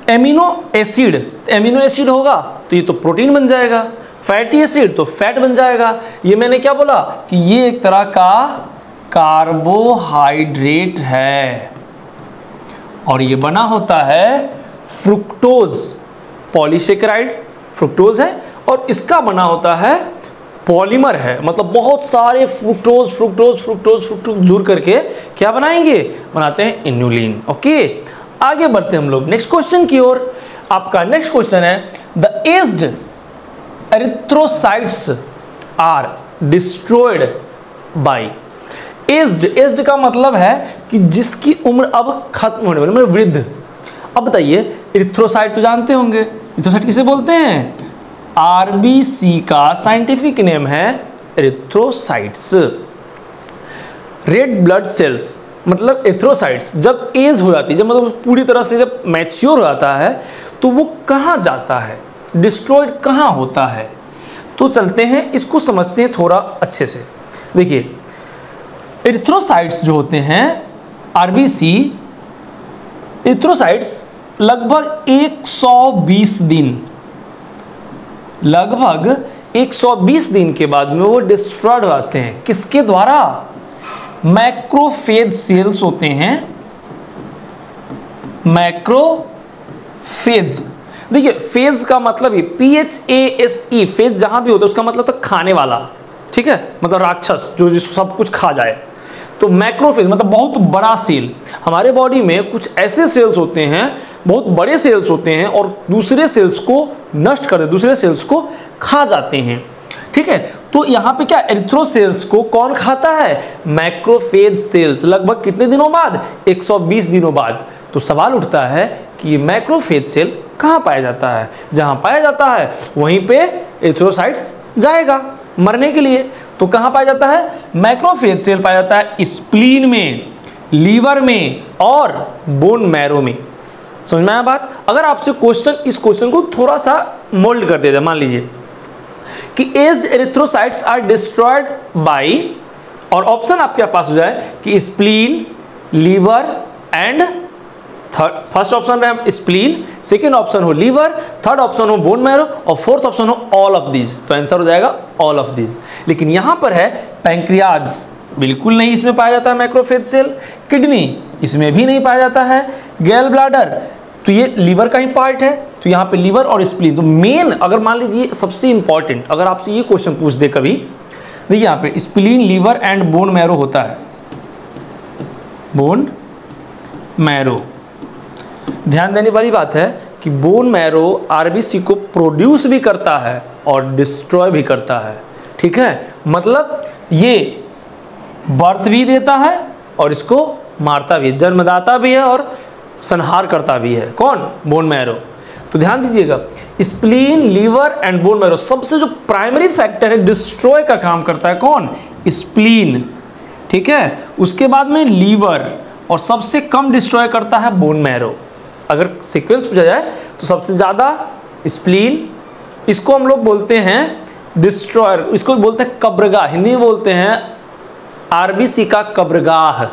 Amino acid, amino acid होगा तो ये तो प्रोटीन बन जाएगा, फैटी एसिड तो फैट बन जाएगा। ये मैंने क्या बोला कि ये एक तरह का कार्बोहाइड्रेट है और ये बना होता है फ्रुक्टोज। पॉलीसेकेराइड फ्रुक्टोज है और इसका बना होता है पॉलीमर है, मतलब बहुत सारे फ्रुक्टोज फ्रुक्टोज फ्रुक्टोज फ्रुक्टोज जुड़ करके क्या बनाएंगे, बनाते हैं इन्यूलिन। ओके, आगे बढ़ते हैं हम लोग नेक्स्ट क्वेश्चन की ओर। आपका नेक्स्ट क्वेश्चन है, the aged erythrocytes are destroyed by. Aged, aged का मतलब है कि जिसकी उम्र अब खत्म होने वाली, मतलब वृद्ध। अब बताइए एरिथ्रोसाइट तो जानते होंगे, एरिथ्रोसाइट किसे बोलते हैं, आरबीसी का साइंटिफिक नेम है एरिथ्रोसाइट्स। रेड ब्लड सेल्स, मतलब एरिथ्रोसाइट्स जब एज हो जाती है, जब मतलब पूरी तरह से जब मैच्योर हो जाता है तो वो कहाँ जाता है, डिस्ट्रॉयड कहाँ होता है। तो चलते हैं इसको समझते हैं थोड़ा अच्छे से। देखिए एरिथ्रोसाइट्स जो होते हैं आरबीसी, एरिथ्रोसाइट्स लगभग 120 दिन, लगभग 120 दिन के बाद में वो डिस्ट्रॉयड हो जाते हैं। किसके द्वारा, मैक्रोफेज सेल्स होते हैं, मैक्रोफेज। देखिए फेज का मतलब ही PHASE, फेज जहां भी होता है उसका मतलब तो खाने वाला, ठीक है, मतलब राक्षस जो जिसको सब कुछ खा जाए। तो मैक्रोफेज मतलब बहुत बड़ा सेल। हमारे बॉडी में कुछ ऐसे सेल्स होते हैं, बहुत बड़े सेल्स होते हैं और दूसरे सेल्स को नष्ट कर देते, दूसरे सेल्स को खा जाते हैं। ठीक है, तो यहाँ पे क्या एरिथ्रोसेल्स को कौन खाता है, मैक्रोफेज सेल्स। लगभग कितने दिनों बाद, 120 दिनों बाद। तो सवाल उठता है कि मैक्रोफेज सेल कहाँ पाया जाता है, जहाँ पाया जाता है वहीं पे एरिथ्रोसाइट्स जाएगा मरने के लिए। तो कहाँ पाया जाता है, मैक्रोफेज सेल पाया जाता है स्प्लीन में, लीवर में और बोन मैरो में। समझ में आया बात? अगर आपसे इस क्वेश्चन को थोड़ा सा मोल्ड कर दिया जाए, मान लीजिए कि age erythrocytes are destroyed by, और ऑप्शन आपके पास हो जाए कि spleen, liver and first option में स्प्लीन, सेकेंड ऑप्शन हो लीवर, थर्ड ऑप्शन हो बोन मैरो और फोर्थ ऑप्शन हो ऑल ऑफ दीज, तो आंसर हो जाएगा ऑल ऑफ दीज। लेकिन यहां पर है पैंक्रियाज, बिल्कुल नहीं इसमें पाया जाता है मैक्रोफेज सेल। किडनी, इसमें भी नहीं पाया जाता है। गैल ब्लैडर, तो ये लीवर का ही पार्ट है, तो यहाँ पे लीवर और स्प्लीन। तो मेन अगर मान लीजिए सबसे इंपॉर्टेंट अगर आपसे ये क्वेश्चन पूछ दे कभी, देखिए यहाँ पे spleen, liver and bone marrow होता है, बोन मैरो। ध्यान देने वाली बात है कि बोन मैरो आरबीसी को प्रोड्यूस भी करता है और डिस्ट्रॉय भी करता है। ठीक है, मतलब ये बर्थ भी देता है और इसको मारता भी है, जन्मदाता भी है और संहार करता भी है। कौन? Bone marrow. तो ध्यान दीजिएगा, spleen, liver and bone marrow, सबसे जो प्राइमरी फैक्टर है डिस्ट्रॉय का काम करता है कौन? स्प्लीन। ठीक है, उसके बाद में लीवर और सबसे कम डिस्ट्रॉय करता है बोन मैरो। अगर सीक्वेंस पूछा जाए तो सबसे ज़्यादा स्प्लीन, इसको हम लोग बोलते हैं डिस्ट्रॉयर, इसको बोलते हैं कब्रगाह, हिंदी में बोलते हैं आरबीसी का कब्रगाह।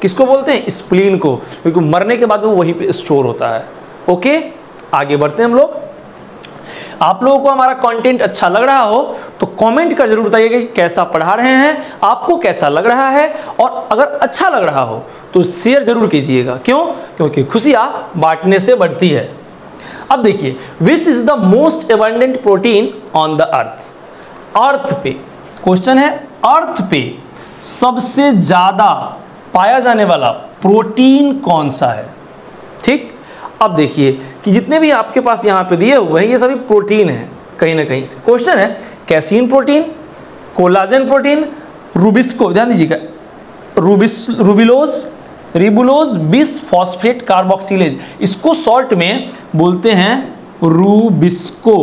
किसको बोलते हैं? स्प्लीन को, क्योंकि मरने के बाद में वहीं पे स्टोर होता है। ओके, आगे बढ़ते हैं हम लोग। आप लोगों को हमारा कंटेंट अच्छा लग रहा हो तो कमेंट कर जरूर बताइएगा कि कैसा पढ़ा रहे हैं, आपको कैसा लग रहा है, और अगर अच्छा लग रहा हो तो शेयर जरूर कीजिएगा। क्यों? क्योंकि खुशियां बांटने से बढ़ती है। अब देखिए, which is the most abundant protein on the earth? Earth पे क्वेश्चन है, अर्थ पे सबसे ज्यादा पाया जाने वाला प्रोटीन कौन सा है? ठीक, अब देखिए कि जितने भी आपके पास यहाँ पे दिए हुए हैं ये सभी प्रोटीन है कहीं ना कहीं से। क्वेश्चन है casein protein, collagen protein, rubisco, ध्यान दीजिएगा, रूबिलोज, रिबुलोज, बिस फॉस्फेट कार्बोक्सिलेज, इसको शॉर्ट में बोलते हैं रूबिस्को।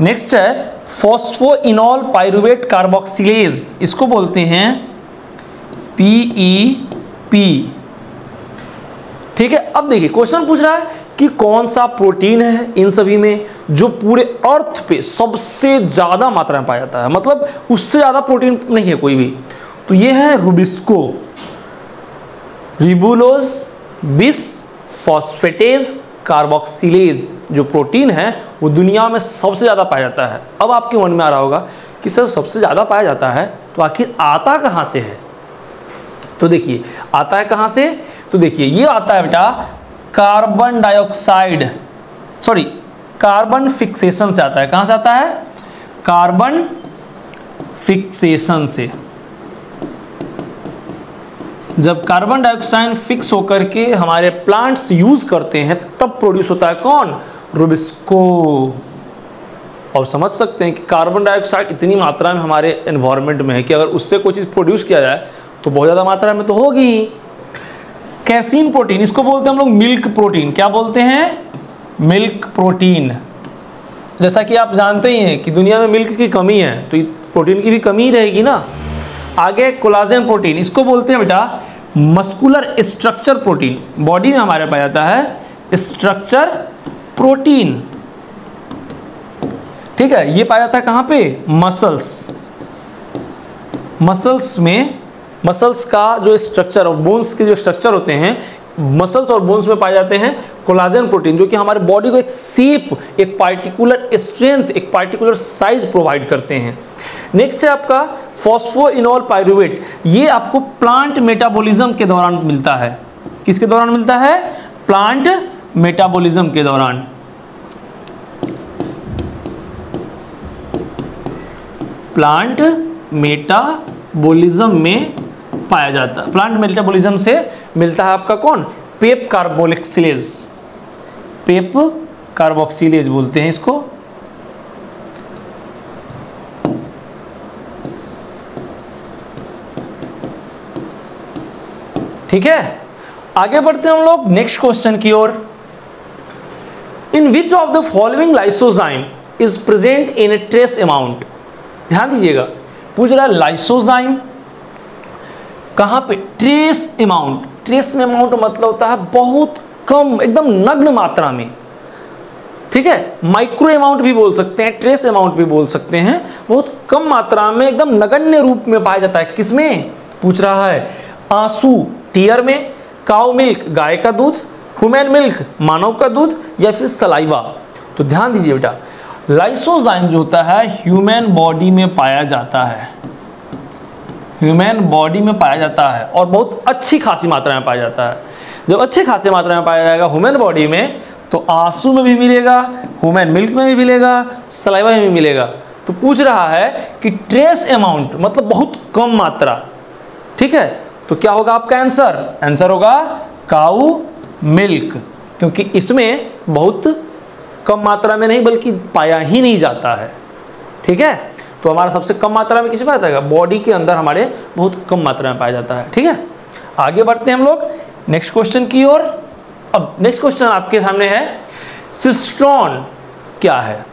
नेक्स्ट है फॉस्फोइनॉल पाइरुवेट कार्बोक्सिलेज, इसको बोलते हैं पीईपी। ठीक है, अब देखिए क्वेश्चन पूछ रहा है कि कौन सा प्रोटीन है इन सभी में जो पूरे अर्थ पे सबसे ज्यादा मात्रा में पाया जाता है, मतलब उससे ज्यादा प्रोटीन नहीं है कोई भी। तो ये है रूबिस्को, रिबुलोज, बिस फॉस्फेटेज कार्बोक्सिलेज, जो प्रोटीन है वो दुनिया में सबसे ज़्यादा पाया जाता है। अब आपके मन में आ रहा होगा कि सर सबसे ज़्यादा पाया जाता है तो आखिर आता कहाँ से है? तो देखिए आता है कहाँ से, तो देखिए ये आता है बेटा carbon dioxide, sorry carbon fixation से आता है। कहाँ से आता है? कार्बन फिक्सेशन से। जब कार्बन डाइऑक्साइड फिक्स होकर के हमारे प्लांट्स यूज करते हैं तब प्रोड्यूस होता है कौन? रूबिस्को। और समझ सकते हैं कि कार्बन डाइऑक्साइड इतनी मात्रा में हमारे एनवायरनमेंट में है कि अगर उससे कोई चीज़ प्रोड्यूस किया जाए तो बहुत ज़्यादा मात्रा में तो होगी ही। कैसीन प्रोटीन, इसको बोलते हैं हम लोग मिल्क प्रोटीन। क्या बोलते हैं? Milk protein. जैसा कि आप जानते ही हैं कि दुनिया में मिल्क की कमी है तो प्रोटीन की भी कमी ही रहेगी ना। आगे कोलाजन प्रोटीन, इसको बोलते हैं बेटा मस्कुलर स्ट्रक्चर प्रोटीन, बॉडी में हमारे पाया जाता है स्ट्रक्चर प्रोटीन। ठीक है, ये पाया जाता है कहाँ पे? मसल्स। मसल्स में, मसल्स का जो स्ट्रक्चर और बोन्स के जो स्ट्रक्चर होते हैं, मसल्स और बोन्स में पाए जाते हैं कोलाजन प्रोटीन, जो कि हमारे बॉडी को एक शेप, एक पार्टिकुलर स्ट्रेंथ, एक पार्टिकुलर साइज प्रोवाइड करते हैं। नेक्स्ट है आपका फॉस्फोइनॉल पाइरुवेट, ये आपको प्लांट मेटाबॉलिज्म के दौरान मिलता है। किसके दौरान मिलता है? प्लांट मेटाबॉलिज्म के दौरान। प्लांट मेटाबॉलिज्म में पाया जाता है। प्लांट मेटाबॉलिज्म से मिलता है आपका कौन? पेप कार्बोक्सिलेज, पेप कार्बोक्सिलेज बोलते हैं इसको। ठीक है, आगे बढ़ते हैं हम लोग नेक्स्ट क्वेश्चन की ओर। In which of the following lysozyme is present in a trace amount? ध्यान दीजिएगा, पूछ रहा है लाइसोजाइम कहाँ पे? Trace amount. ट्रेस अमाउंट मतलब होता है बहुत कम, एकदम नग्न मात्रा में, ठीक है। माइक्रो अमाउंट भी बोल सकते हैं, ट्रेस अमाउंट भी बोल सकते हैं, बहुत कम मात्रा में, एकदम नगण्य रूप में पाया जाता है। किसमें पूछ रहा है? आंसू, टीयर में, काउ मिल्क, गाय का दूध, ह्यूमन मिल्क, मानव का दूध, या फिर सलाइवा। तो ध्यान दीजिए बेटा, लाइसोजाइम जो होता है ह्यूमन बॉडी में पाया जाता है, ह्यूमन बॉडी में पाया जाता है और बहुत अच्छी खासी मात्रा में पाया जाता है। जब अच्छी खासी मात्रा में पाया जाएगा ह्यूमन बॉडी में, तो आंसू में भी मिलेगा, ह्यूमन मिल्क में भी मिलेगा, सलाइवा में भी मिलेगा। तो पूछ रहा है कि ट्रेस अमाउंट मतलब बहुत कम मात्रा, ठीक है। तो क्या होगा आपका आंसर? आंसर होगा काऊ मिल्क, क्योंकि इसमें बहुत कम मात्रा में नहीं बल्कि पाया ही नहीं जाता है, ठीक है। तो हमारा सबसे कम मात्रा में किसे पाया जाएगा? बॉडी के अंदर हमारे बहुत कम मात्रा में पाया जाता है, ठीक है। आगे बढ़ते हैं हम लोग नेक्स्ट क्वेश्चन की ओर। अब नेक्स्ट क्वेश्चन आपके सामने है, सिस्ट्रॉन क्या है?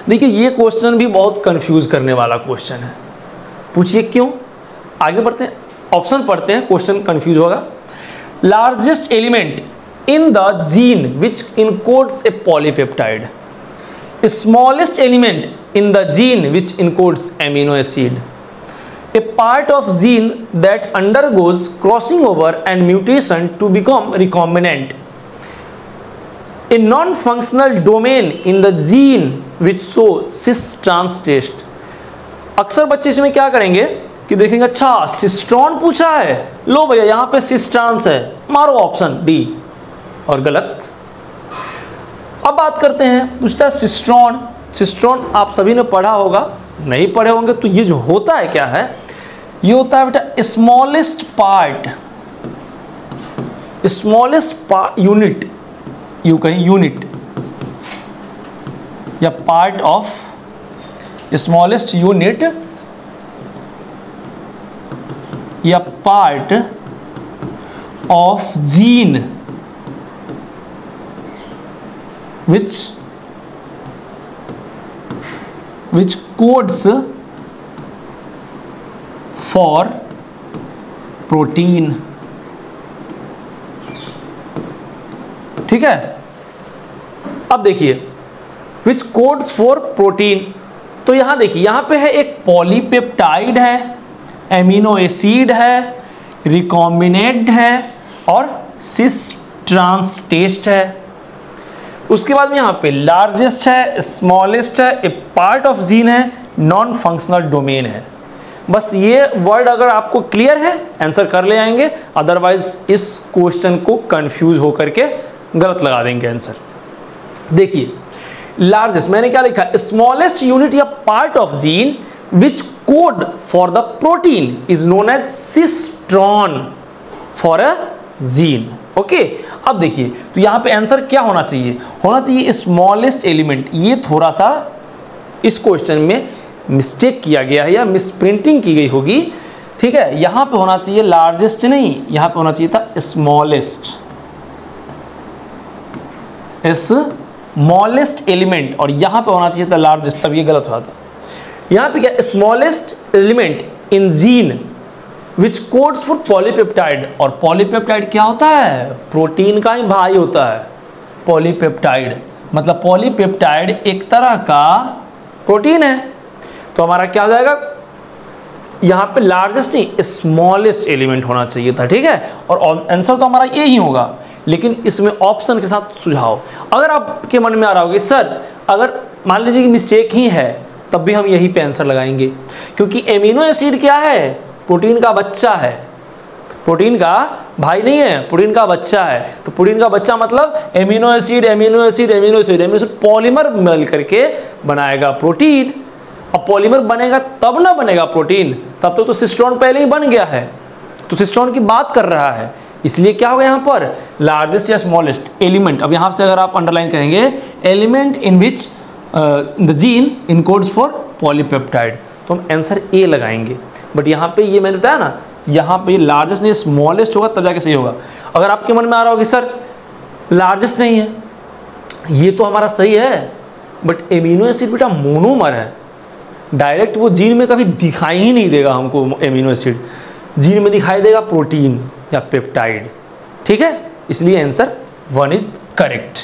देखिए ये क्वेश्चन भी बहुत कंफ्यूज करने वाला क्वेश्चन है। पूछिए क्यों? आगे बढ़ते हैं, ऑप्शन पढ़ते हैं, क्वेश्चन कंफ्यूज होगा। Largest element in the gene which encodes a polypeptide, smallest element in the gene which encodes amino acid, a part of gene that undergoes crossing over and mutation to become recombinant, a non-functional domain in the gene which shows cis trans test। अक्सर बच्चे इसमें क्या करेंगे कि देखेंगे अच्छा cistron पूछा है, लो भैया यहाँ पे सिस ट्रांस है, मारो ऑप्शन डी, और गलत। अब बात करते हैं, पूछता है सिस्ट्रॉन। सिस्ट्रॉन आप सभी ने पढ़ा होगा, नहीं पढ़े होंगे तो ये जो होता है क्या है? ये होता है बेटा smallest part, smallest unit, you कहीं यूनिट या पार्ट ऑफ, स्मॉलेस्ट यूनिट या part of gene which codes for protein, ठीक है। अब देखिए which codes for protein, तो यहां देखिए यहां पे है एक पॉलीपेप्टाइड है, एमिनो एसिड है, रिकॉम्बिनेंट है और सिस ट्रांसटेस्ट है। उसके बाद में यहाँ पे लार्जेस्ट है, स्मॉलेस्ट है, ए पार्ट ऑफ जीन है, नॉन फंक्शनल डोमेन है। बस ये वर्ड अगर आपको क्लियर है आंसर कर ले आएंगे, अदरवाइज इस क्वेश्चन को कंफ्यूज होकर के गलत लगा देंगे आंसर। देखिए लार्जेस्ट मैंने क्या लिखा? स्मॉलेस्ट यूनिट या part of gene which code for the protein is known as cistron for a gene. Okay अब देखिए तो यहां पे आंसर क्या होना चाहिए? होना चाहिए स्मॉलेस्ट एलिमेंट। ये थोड़ा सा इस क्वेश्चन में मिस्टेक किया गया है या मिसप्रिंटिंग की गई होगी, ठीक है। यहां पे होना चाहिए लार्जेस्ट नहीं, यहां पे होना चाहिए था स्मॉलेस्ट, स्मॉलेस्ट एलिमेंट, और यहां पे होना चाहिए था लार्जेस्ट, तब ये गलत हुआ था। यहां पे क्या? Smallest element in gene which codes for polypeptide, और पॉलीपेप्टाइड क्या होता है? प्रोटीन का ही भाई होता है पॉलीपेप्टाइड, मतलब पॉलीपेप्टाइड एक तरह का प्रोटीन है। तो हमारा क्या हो जाएगा? यहाँ पे लार्जेस्ट नहीं स्मॉलेस्ट एलिमेंट होना चाहिए था, ठीक है। और आंसर तो हमारा ये ही होगा, लेकिन इसमें ऑप्शन के साथ सुझाव। अगर आपके मन में आ रहा होगा सर अगर मान लीजिए कि मिस्टेक ही है तब भी हम यही पे आंसर लगाएंगे, क्योंकि एमिनो एसिड क्या है? प्रोटीन का बच्चा है, प्रोटीन का भाई नहीं है, प्रोटीन का बच्चा है। तो प्रोटीन का बच्चा मतलब amino acid, amino acid, amino acid, amino acid polymer मिल करके बनाएगा प्रोटीन। अब पॉलीमर बनेगा तब ना बनेगा प्रोटीन, तब तो सिस्ट्रॉन पहले ही बन गया है, तो सिस्ट्रॉन की बात कर रहा है। इसलिए क्या होगा यहाँ पर? लार्जेस्ट या स्मॉलेस्ट एलिमेंट। अब यहाँ से अगर आप अंडरलाइन करेंगे element in which the gene encodes for polypeptide, तो हम आंसर ए लगाएंगे। बट यहाँ पे ये मैंने बताया ना, यहाँ पे लार्जेस्ट नहीं स्मॉलेस्ट होगा तब जाके सही होगा। अगर आपके मन में आ रहा होगा सर लार्जेस्ट नहीं है, ये तो हमारा सही है, बट एमिनो एसिड बेटा मोनोमर है, डायरेक्ट वो जीन में कभी दिखाई ही नहीं देगा हमको एमिनो एसिड। जीन में दिखाई देगा प्रोटीन या पेप्टाइड। ठीक है, इसलिए answer 1 is correct.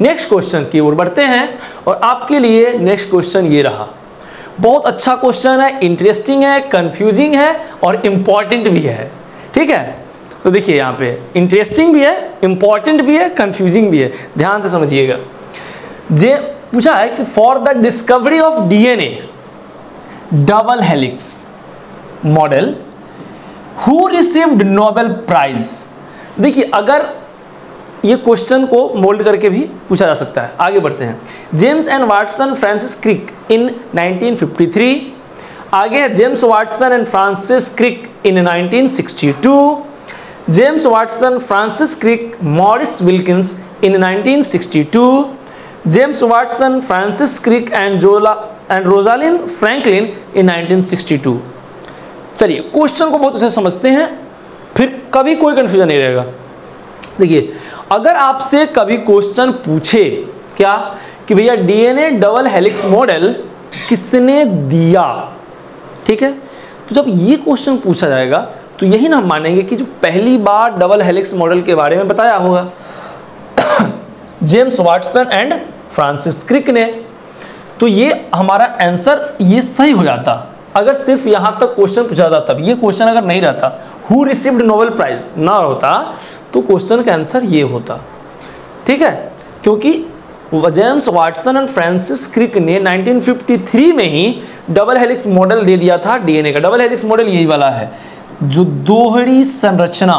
Next question की ओर बढ़ते हैं और आपके लिए नेक्स्ट क्वेश्चन ये रहा। बहुत अच्छा क्वेश्चन है, इंटरेस्टिंग है, कंफ्यूजिंग है और इंपॉर्टेंट भी है। ठीक है, तो देखिए यहाँ पे इंटरेस्टिंग भी है, इंपॉर्टेंट भी है, कंफ्यूजिंग भी है, ध्यान से समझिएगा। जे पूछा है कि for the discovery of DNA double helix model who received Nobel prize. देखिए अगर ये क्वेश्चन को मोल्ड करके भी पूछा जा सकता है। आगे बढ़ते हैं। James and Watson Francis Crick in 1953। आगे है James Watson and Francis Crick in 1962। James Watson Francis Crick Maurice Wilkins in 1962। James Watson Francis Crick and Rosalind Franklin in 1962। चलिए क्वेश्चन को बहुत अच्छे से समझते हैं, फिर कभी कोई कंफ्यूजन नहीं रहेगा। देखिए अगर आपसे कभी क्वेश्चन पूछे क्या कि भैया डीएनए डबल हेलिक्स मॉडल किसने दिया, ठीक है, तो जब ये क्वेश्चन पूछा जाएगा तो यही ना हम मानेंगे कि जो पहली बार डबल हेलिक्स मॉडल के बारे में बताया होगा James Watson and Francis Crick ने, तो ये हमारा आंसर ये सही हो जाता। अगर सिर्फ यहां तक क्वेश्चन पूछा जाता, तब ये क्वेश्चन अगर नहीं रहता, हु रिसीव्ड नोबेल प्राइज ना होता, तो क्वेश्चन का आंसर ये होता। ठीक है, क्योंकि James Watson and Francis Crick ने 1953 में ही डबल हेलिक्स मॉडल दे दिया था डीएनए का। डबल हेलिक्स मॉडल यही वाला है जो दोहरी संरचना,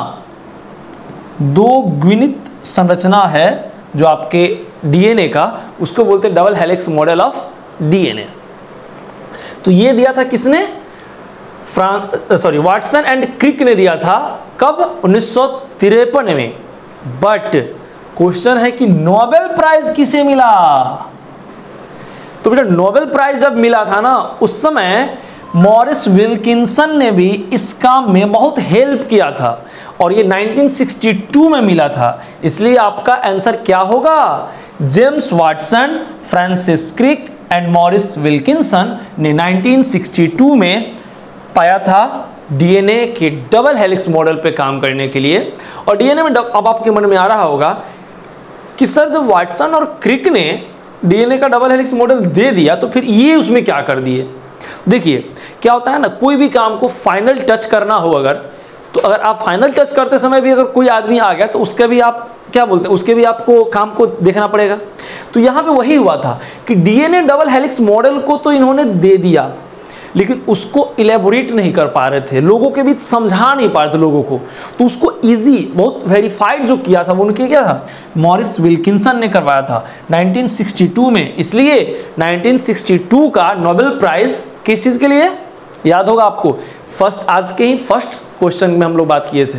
दो द्विनित संरचना है जो आपके डीएनए का, उसको बोलते हैं double helix model of DNA. तो ये दिया था किसने? वाटसन एंड क्रिक ने दिया था। कब? 1953 में। बट क्वेश्चन है कि नोबेल प्राइज किसे मिला? तो बेटा नोबेल प्राइज जब मिला था ना, उस समय मॉरिस विल्किंसन ने भी इस काम में बहुत हेल्प किया था और ये 1962 में मिला था। इसलिए आपका आंसर क्या होगा? James Watson, Francis Crick and Maurice Wilkinson ने 1962 में पाया था डीएनए के डबल हेलिक्स मॉडल पे काम करने के लिए। और डीएनए में अब आपके मन में आ रहा होगा कि सर जब वाटसन और क्रिक ने डीएनए का डबल हेलिक्स मॉडल दे दिया तो फिर ये उसमें क्या कर दिए? देखिए क्या होता है ना, कोई भी काम को फाइनल टच करना हो अगर, तो अगर आप फाइनल टच करते समय भी अगर कोई आदमी आ गया तो उसका भी आप क्या बोलते हैं, उसके भी आपको काम को देखना पड़ेगा। तो यहाँ पे वही हुआ था कि डीएनए डबल हेलिक्स मॉडल को तो इन्होंने दे दिया, लेकिन उसको इलेबोरेट नहीं कर पा रहे थे, लोगों के बीच समझा नहीं पा रहे थे लोगों को। तो उसको इजी, बहुत वेरीफाइड जो किया था वो उनके क्या था, मॉरिस विल्किंसन ने करवाया था 1962 में। इसलिए 1962 का नोबेल प्राइज किस चीज़ के लिए याद होगा आपको? फर्स्ट, आज के ही फर्स्ट क्वेश्चन में हम लोग बात किए थे,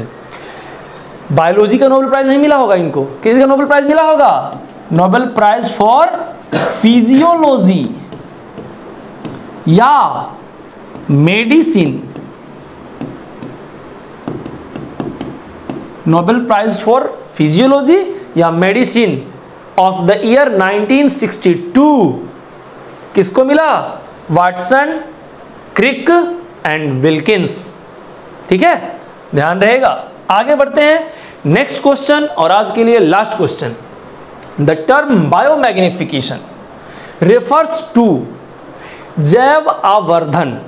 बायोलॉजी का नोबेल प्राइज नहीं मिला होगा इनको, किसी का नोबेल प्राइज मिला होगा? नोबेल प्राइज फॉर फिजियोलॉजी या medicine, Nobel prize for physiology या मेडिसिन ऑफ द ईयर 1962 किसको मिला? Watson, Crick and Wilkins. ठीक है, ध्यान रहेगा। आगे बढ़ते हैं नेक्स्ट क्वेश्चन और आज के लिए last question. The term biomagnification refers to जैव आवर्धन।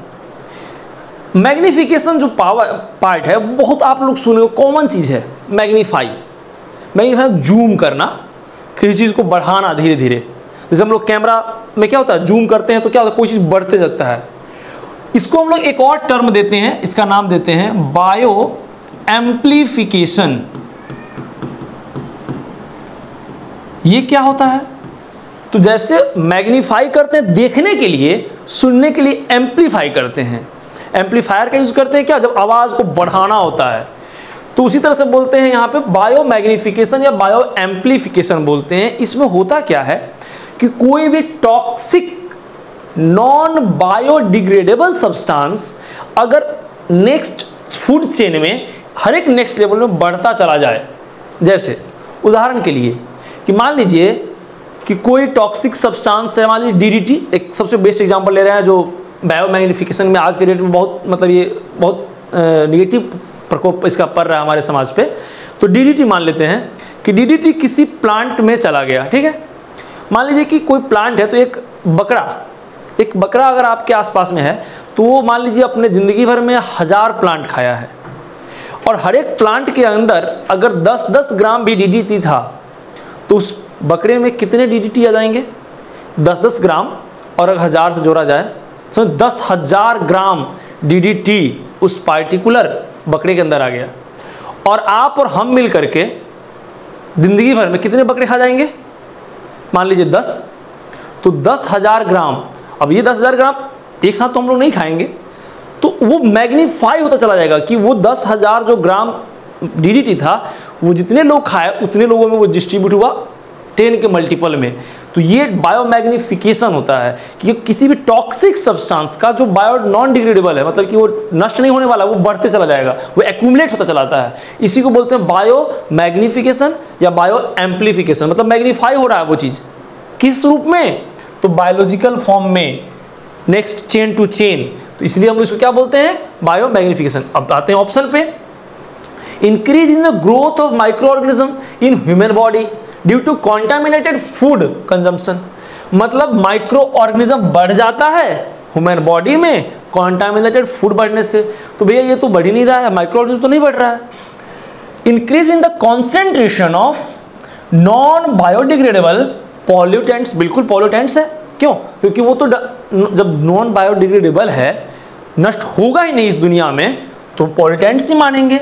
मैग्निफिकेशन जो पार्ट है बहुत आप लोग सुने, कॉमन चीज है। मैग्नीफाई जूम करना, किसी चीज को बढ़ाना धीरे धीरे। जैसे हम लोग कैमरा में क्या होता है, जूम करते हैं तो क्या होता है, कोई चीज बढ़ते जाता है। इसको हम लोग एक और टर्म देते हैं, इसका नाम देते हैं बायो एम्प्लीफिकेशन। ये क्या होता है? तो जैसे मैग्नीफाई करते हैं देखने के लिए, सुनने के लिए एम्प्लीफाई करते हैं। एम्पलीफायर का यूज करते हैं क्या, जब आवाज को बढ़ाना होता है। तो उसी तरह से बोलते हैं यहाँ पे बायो मैग्निफिकेशन या बायो एम्प्लीफिकेशन बोलते हैं। इसमें होता क्या है कि कोई भी टॉक्सिक नॉन बायोडिग्रेडेबल सब्सटेंस अगर नेक्स्ट फूड चेन में हर एक नेक्स्ट लेवल में बढ़ता चला जाए, जैसे उदाहरण के लिए कि मान लीजिए कि कोई टॉक्सिक सब्सटेंस है, मान लीजिए डीडीटी, एक सबसे बेस्ट एग्जांपल ले रहे हैं जो बायोमैग्निफिकेशन में आज के डेट में बहुत मतलब ये बहुत निगेटिव प्रकोप इसका पड़ रहा है हमारे समाज पे। तो डीडीटी मान लेते हैं कि डीडीटी किसी प्लांट में चला गया, ठीक है। मान लीजिए कि कोई प्लांट है, तो एक बकरा अगर आपके आसपास में है तो वो मान लीजिए अपने ज़िंदगी भर में 1000 प्लांट खाया है, और हर एक प्लांट के अंदर अगर 10-10 ग्राम भी डीडीटी था तो उस बकरे में कितने डीडीटी आ जाएंगे? 10-10 ग्राम, और अगर 1000 से जोड़ा जाए तो 10,000 ग्राम डीडीटी उस पार्टिकुलर बकरे के अंदर आ गया। और आप और हम मिल करके ज़िंदगी भर में कितने बकरे खा जाएंगे? मान लीजिए 10, तो 10,000 ग्राम। अब ये 10,000 ग्राम एक साथ तो हम लोग नहीं खाएंगे, तो वो मैग्नीफाई होता चला जाएगा कि वो 10,000 जो ग्राम डीडीटी था वो जितने लोग खाए उतने लोगों में वो डिस्ट्रीब्यूट हुआ 10 के मल्टीपल में। तो ये बायोमैग्निफिकेशन होता है कि किसी भी टॉक्सिक सब्सटेंस का जो बायो नॉन डिग्रेडेबल है, मतलब कि वो नष्ट नहीं होने वाला, वो बढ़ते चला जाएगा, वो एक्यूमुलेट होता चला जाता है। इसी को बोलते हैं बायोमैग्निफिकेशन या बायो एम्प्लीफिकेशन। मतलब मैग्नीफाई हो रहा है वो चीज़, किस रूप में? तो बायोलॉजिकल फॉर्म में, नेक्स्ट चेन टू चेन। तो इसलिए हम इसको क्या बोलते हैं? बायोमैग्निफिकेशन। अब आते हैं ऑप्शन पे, increase in the growth of microorganism in human body due to contaminated food consumption. मतलब माइक्रो ऑर्गेनिज्म बढ़ जाता है ह्यूमन बॉडी में कॉन्टामिनेटेड फूड बढ़ने से। तो भैया ये तो बढ़ ही नहीं रहा है, माइक्रो ऑर्गेनिज्म तो नहीं बढ़ रहा है। Increase in the concentration of non biodegradable pollutants. बिल्कुल पॉल्यूटेंट्स है, क्यों? क्योंकि वो तो जब नॉन बायोडिग्रेडेबल है, नष्ट होगा ही नहीं इस दुनिया में, तो पॉल्यूटेंट्स ही मानेंगे।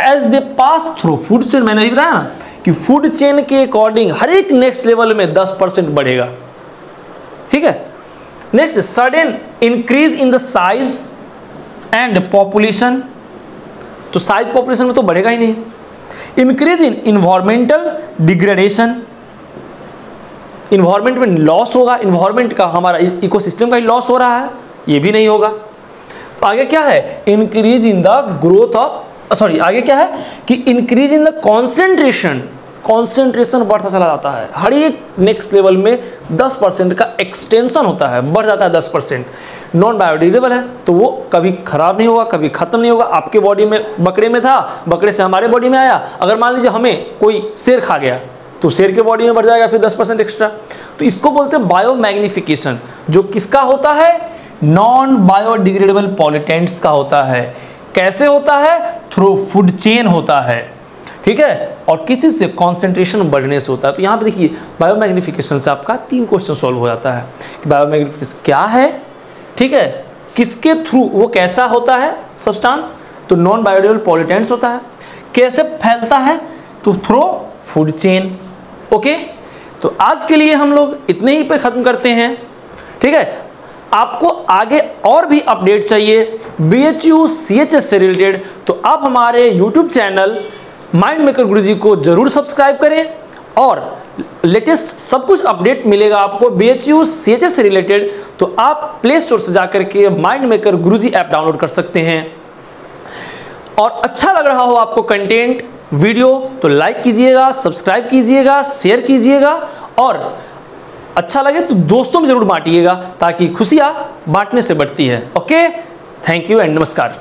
As they pass through food chain, मैंने अभी बताया ना कि फूड चेन के अकॉर्डिंग हर एक नेक्स्ट लेवल में 10% बढ़ेगा, ठीक है। Next, sudden increase in the size and population. तो साइज पॉपुलेशन में तो बढ़ेगा ही नहीं। Increase in environmental degradation, environment में लॉस होगा, इन्वायरमेंट का हमारा इकोसिस्टम का ही लॉस हो रहा है, ये भी नहीं होगा। तो आगे क्या है? Increase in the growth of, sorry आगे क्या है कि increase in the concentration, concentration बढ़ता चला जाता है। हर एक नेक्स्ट लेवल में 10% का एक्सटेंशन होता है, बढ़ जाता है 10%। नॉन बायोडिग्रेडेबल है तो वो कभी खराब नहीं होगा, कभी खत्म नहीं होगा। आपके बॉडी में बकरे में था, बकरे से हमारे बॉडी में आया, अगर मान लीजिए हमें कोई शेर खा गया तो शेर के बॉडी में बढ़ जाएगा फिर 10% एक्स्ट्रा। तो इसको बोलते हैं बायोमैग्निफिकेशन, जो किसका होता है? नॉन बायोडिग्रेडेबल पॉल्यूटेंट्स का होता है। कैसे होता है? थ्रू फूड चेन होता है, ठीक है। और किसी से कॉन्सेंट्रेशन बढ़ने से होता है। तो यहाँ पे देखिए बायोमैग्निफिकेशन से आपका 3 क्वेश्चन सॉल्व हो जाता है कि बायोमैग्निफिकेशन क्या है, ठीक है, किसके थ्रू, वो कैसा होता है सब्सटेंस, तो नॉन बायोडिग्रेडेबल पॉल्यूटेंट्स होता है। कैसे फैलता है? तो थ्रू फूड चेन। ओके, तो आज के लिए हम लोग इतने ही पे खत्म करते हैं, ठीक है। आपको आगे और भी अपडेट चाहिए BHU CHS से रिलेटेड, तो आप हमारे YouTube चैनल माइंड मेकर गुरुजी को जरूर सब्सक्राइब करें, और लेटेस्ट सब कुछ अपडेट मिलेगा आपको BHU CHS से रिलेटेड। तो आप प्ले स्टोर से जाकर के माइंड मेकर गुरुजी ऐप डाउनलोड कर सकते हैं। और अच्छा लग रहा हो आपको कंटेंट वीडियो तो लाइक कीजिएगा, सब्सक्राइब कीजिएगा, शेयर कीजिएगा, और अच्छा लगे तो दोस्तों में जरूर बांटिएगा, ताकि खुशियां बांटने से बढ़ती है। ओके, थैंक यू एंड नमस्कार।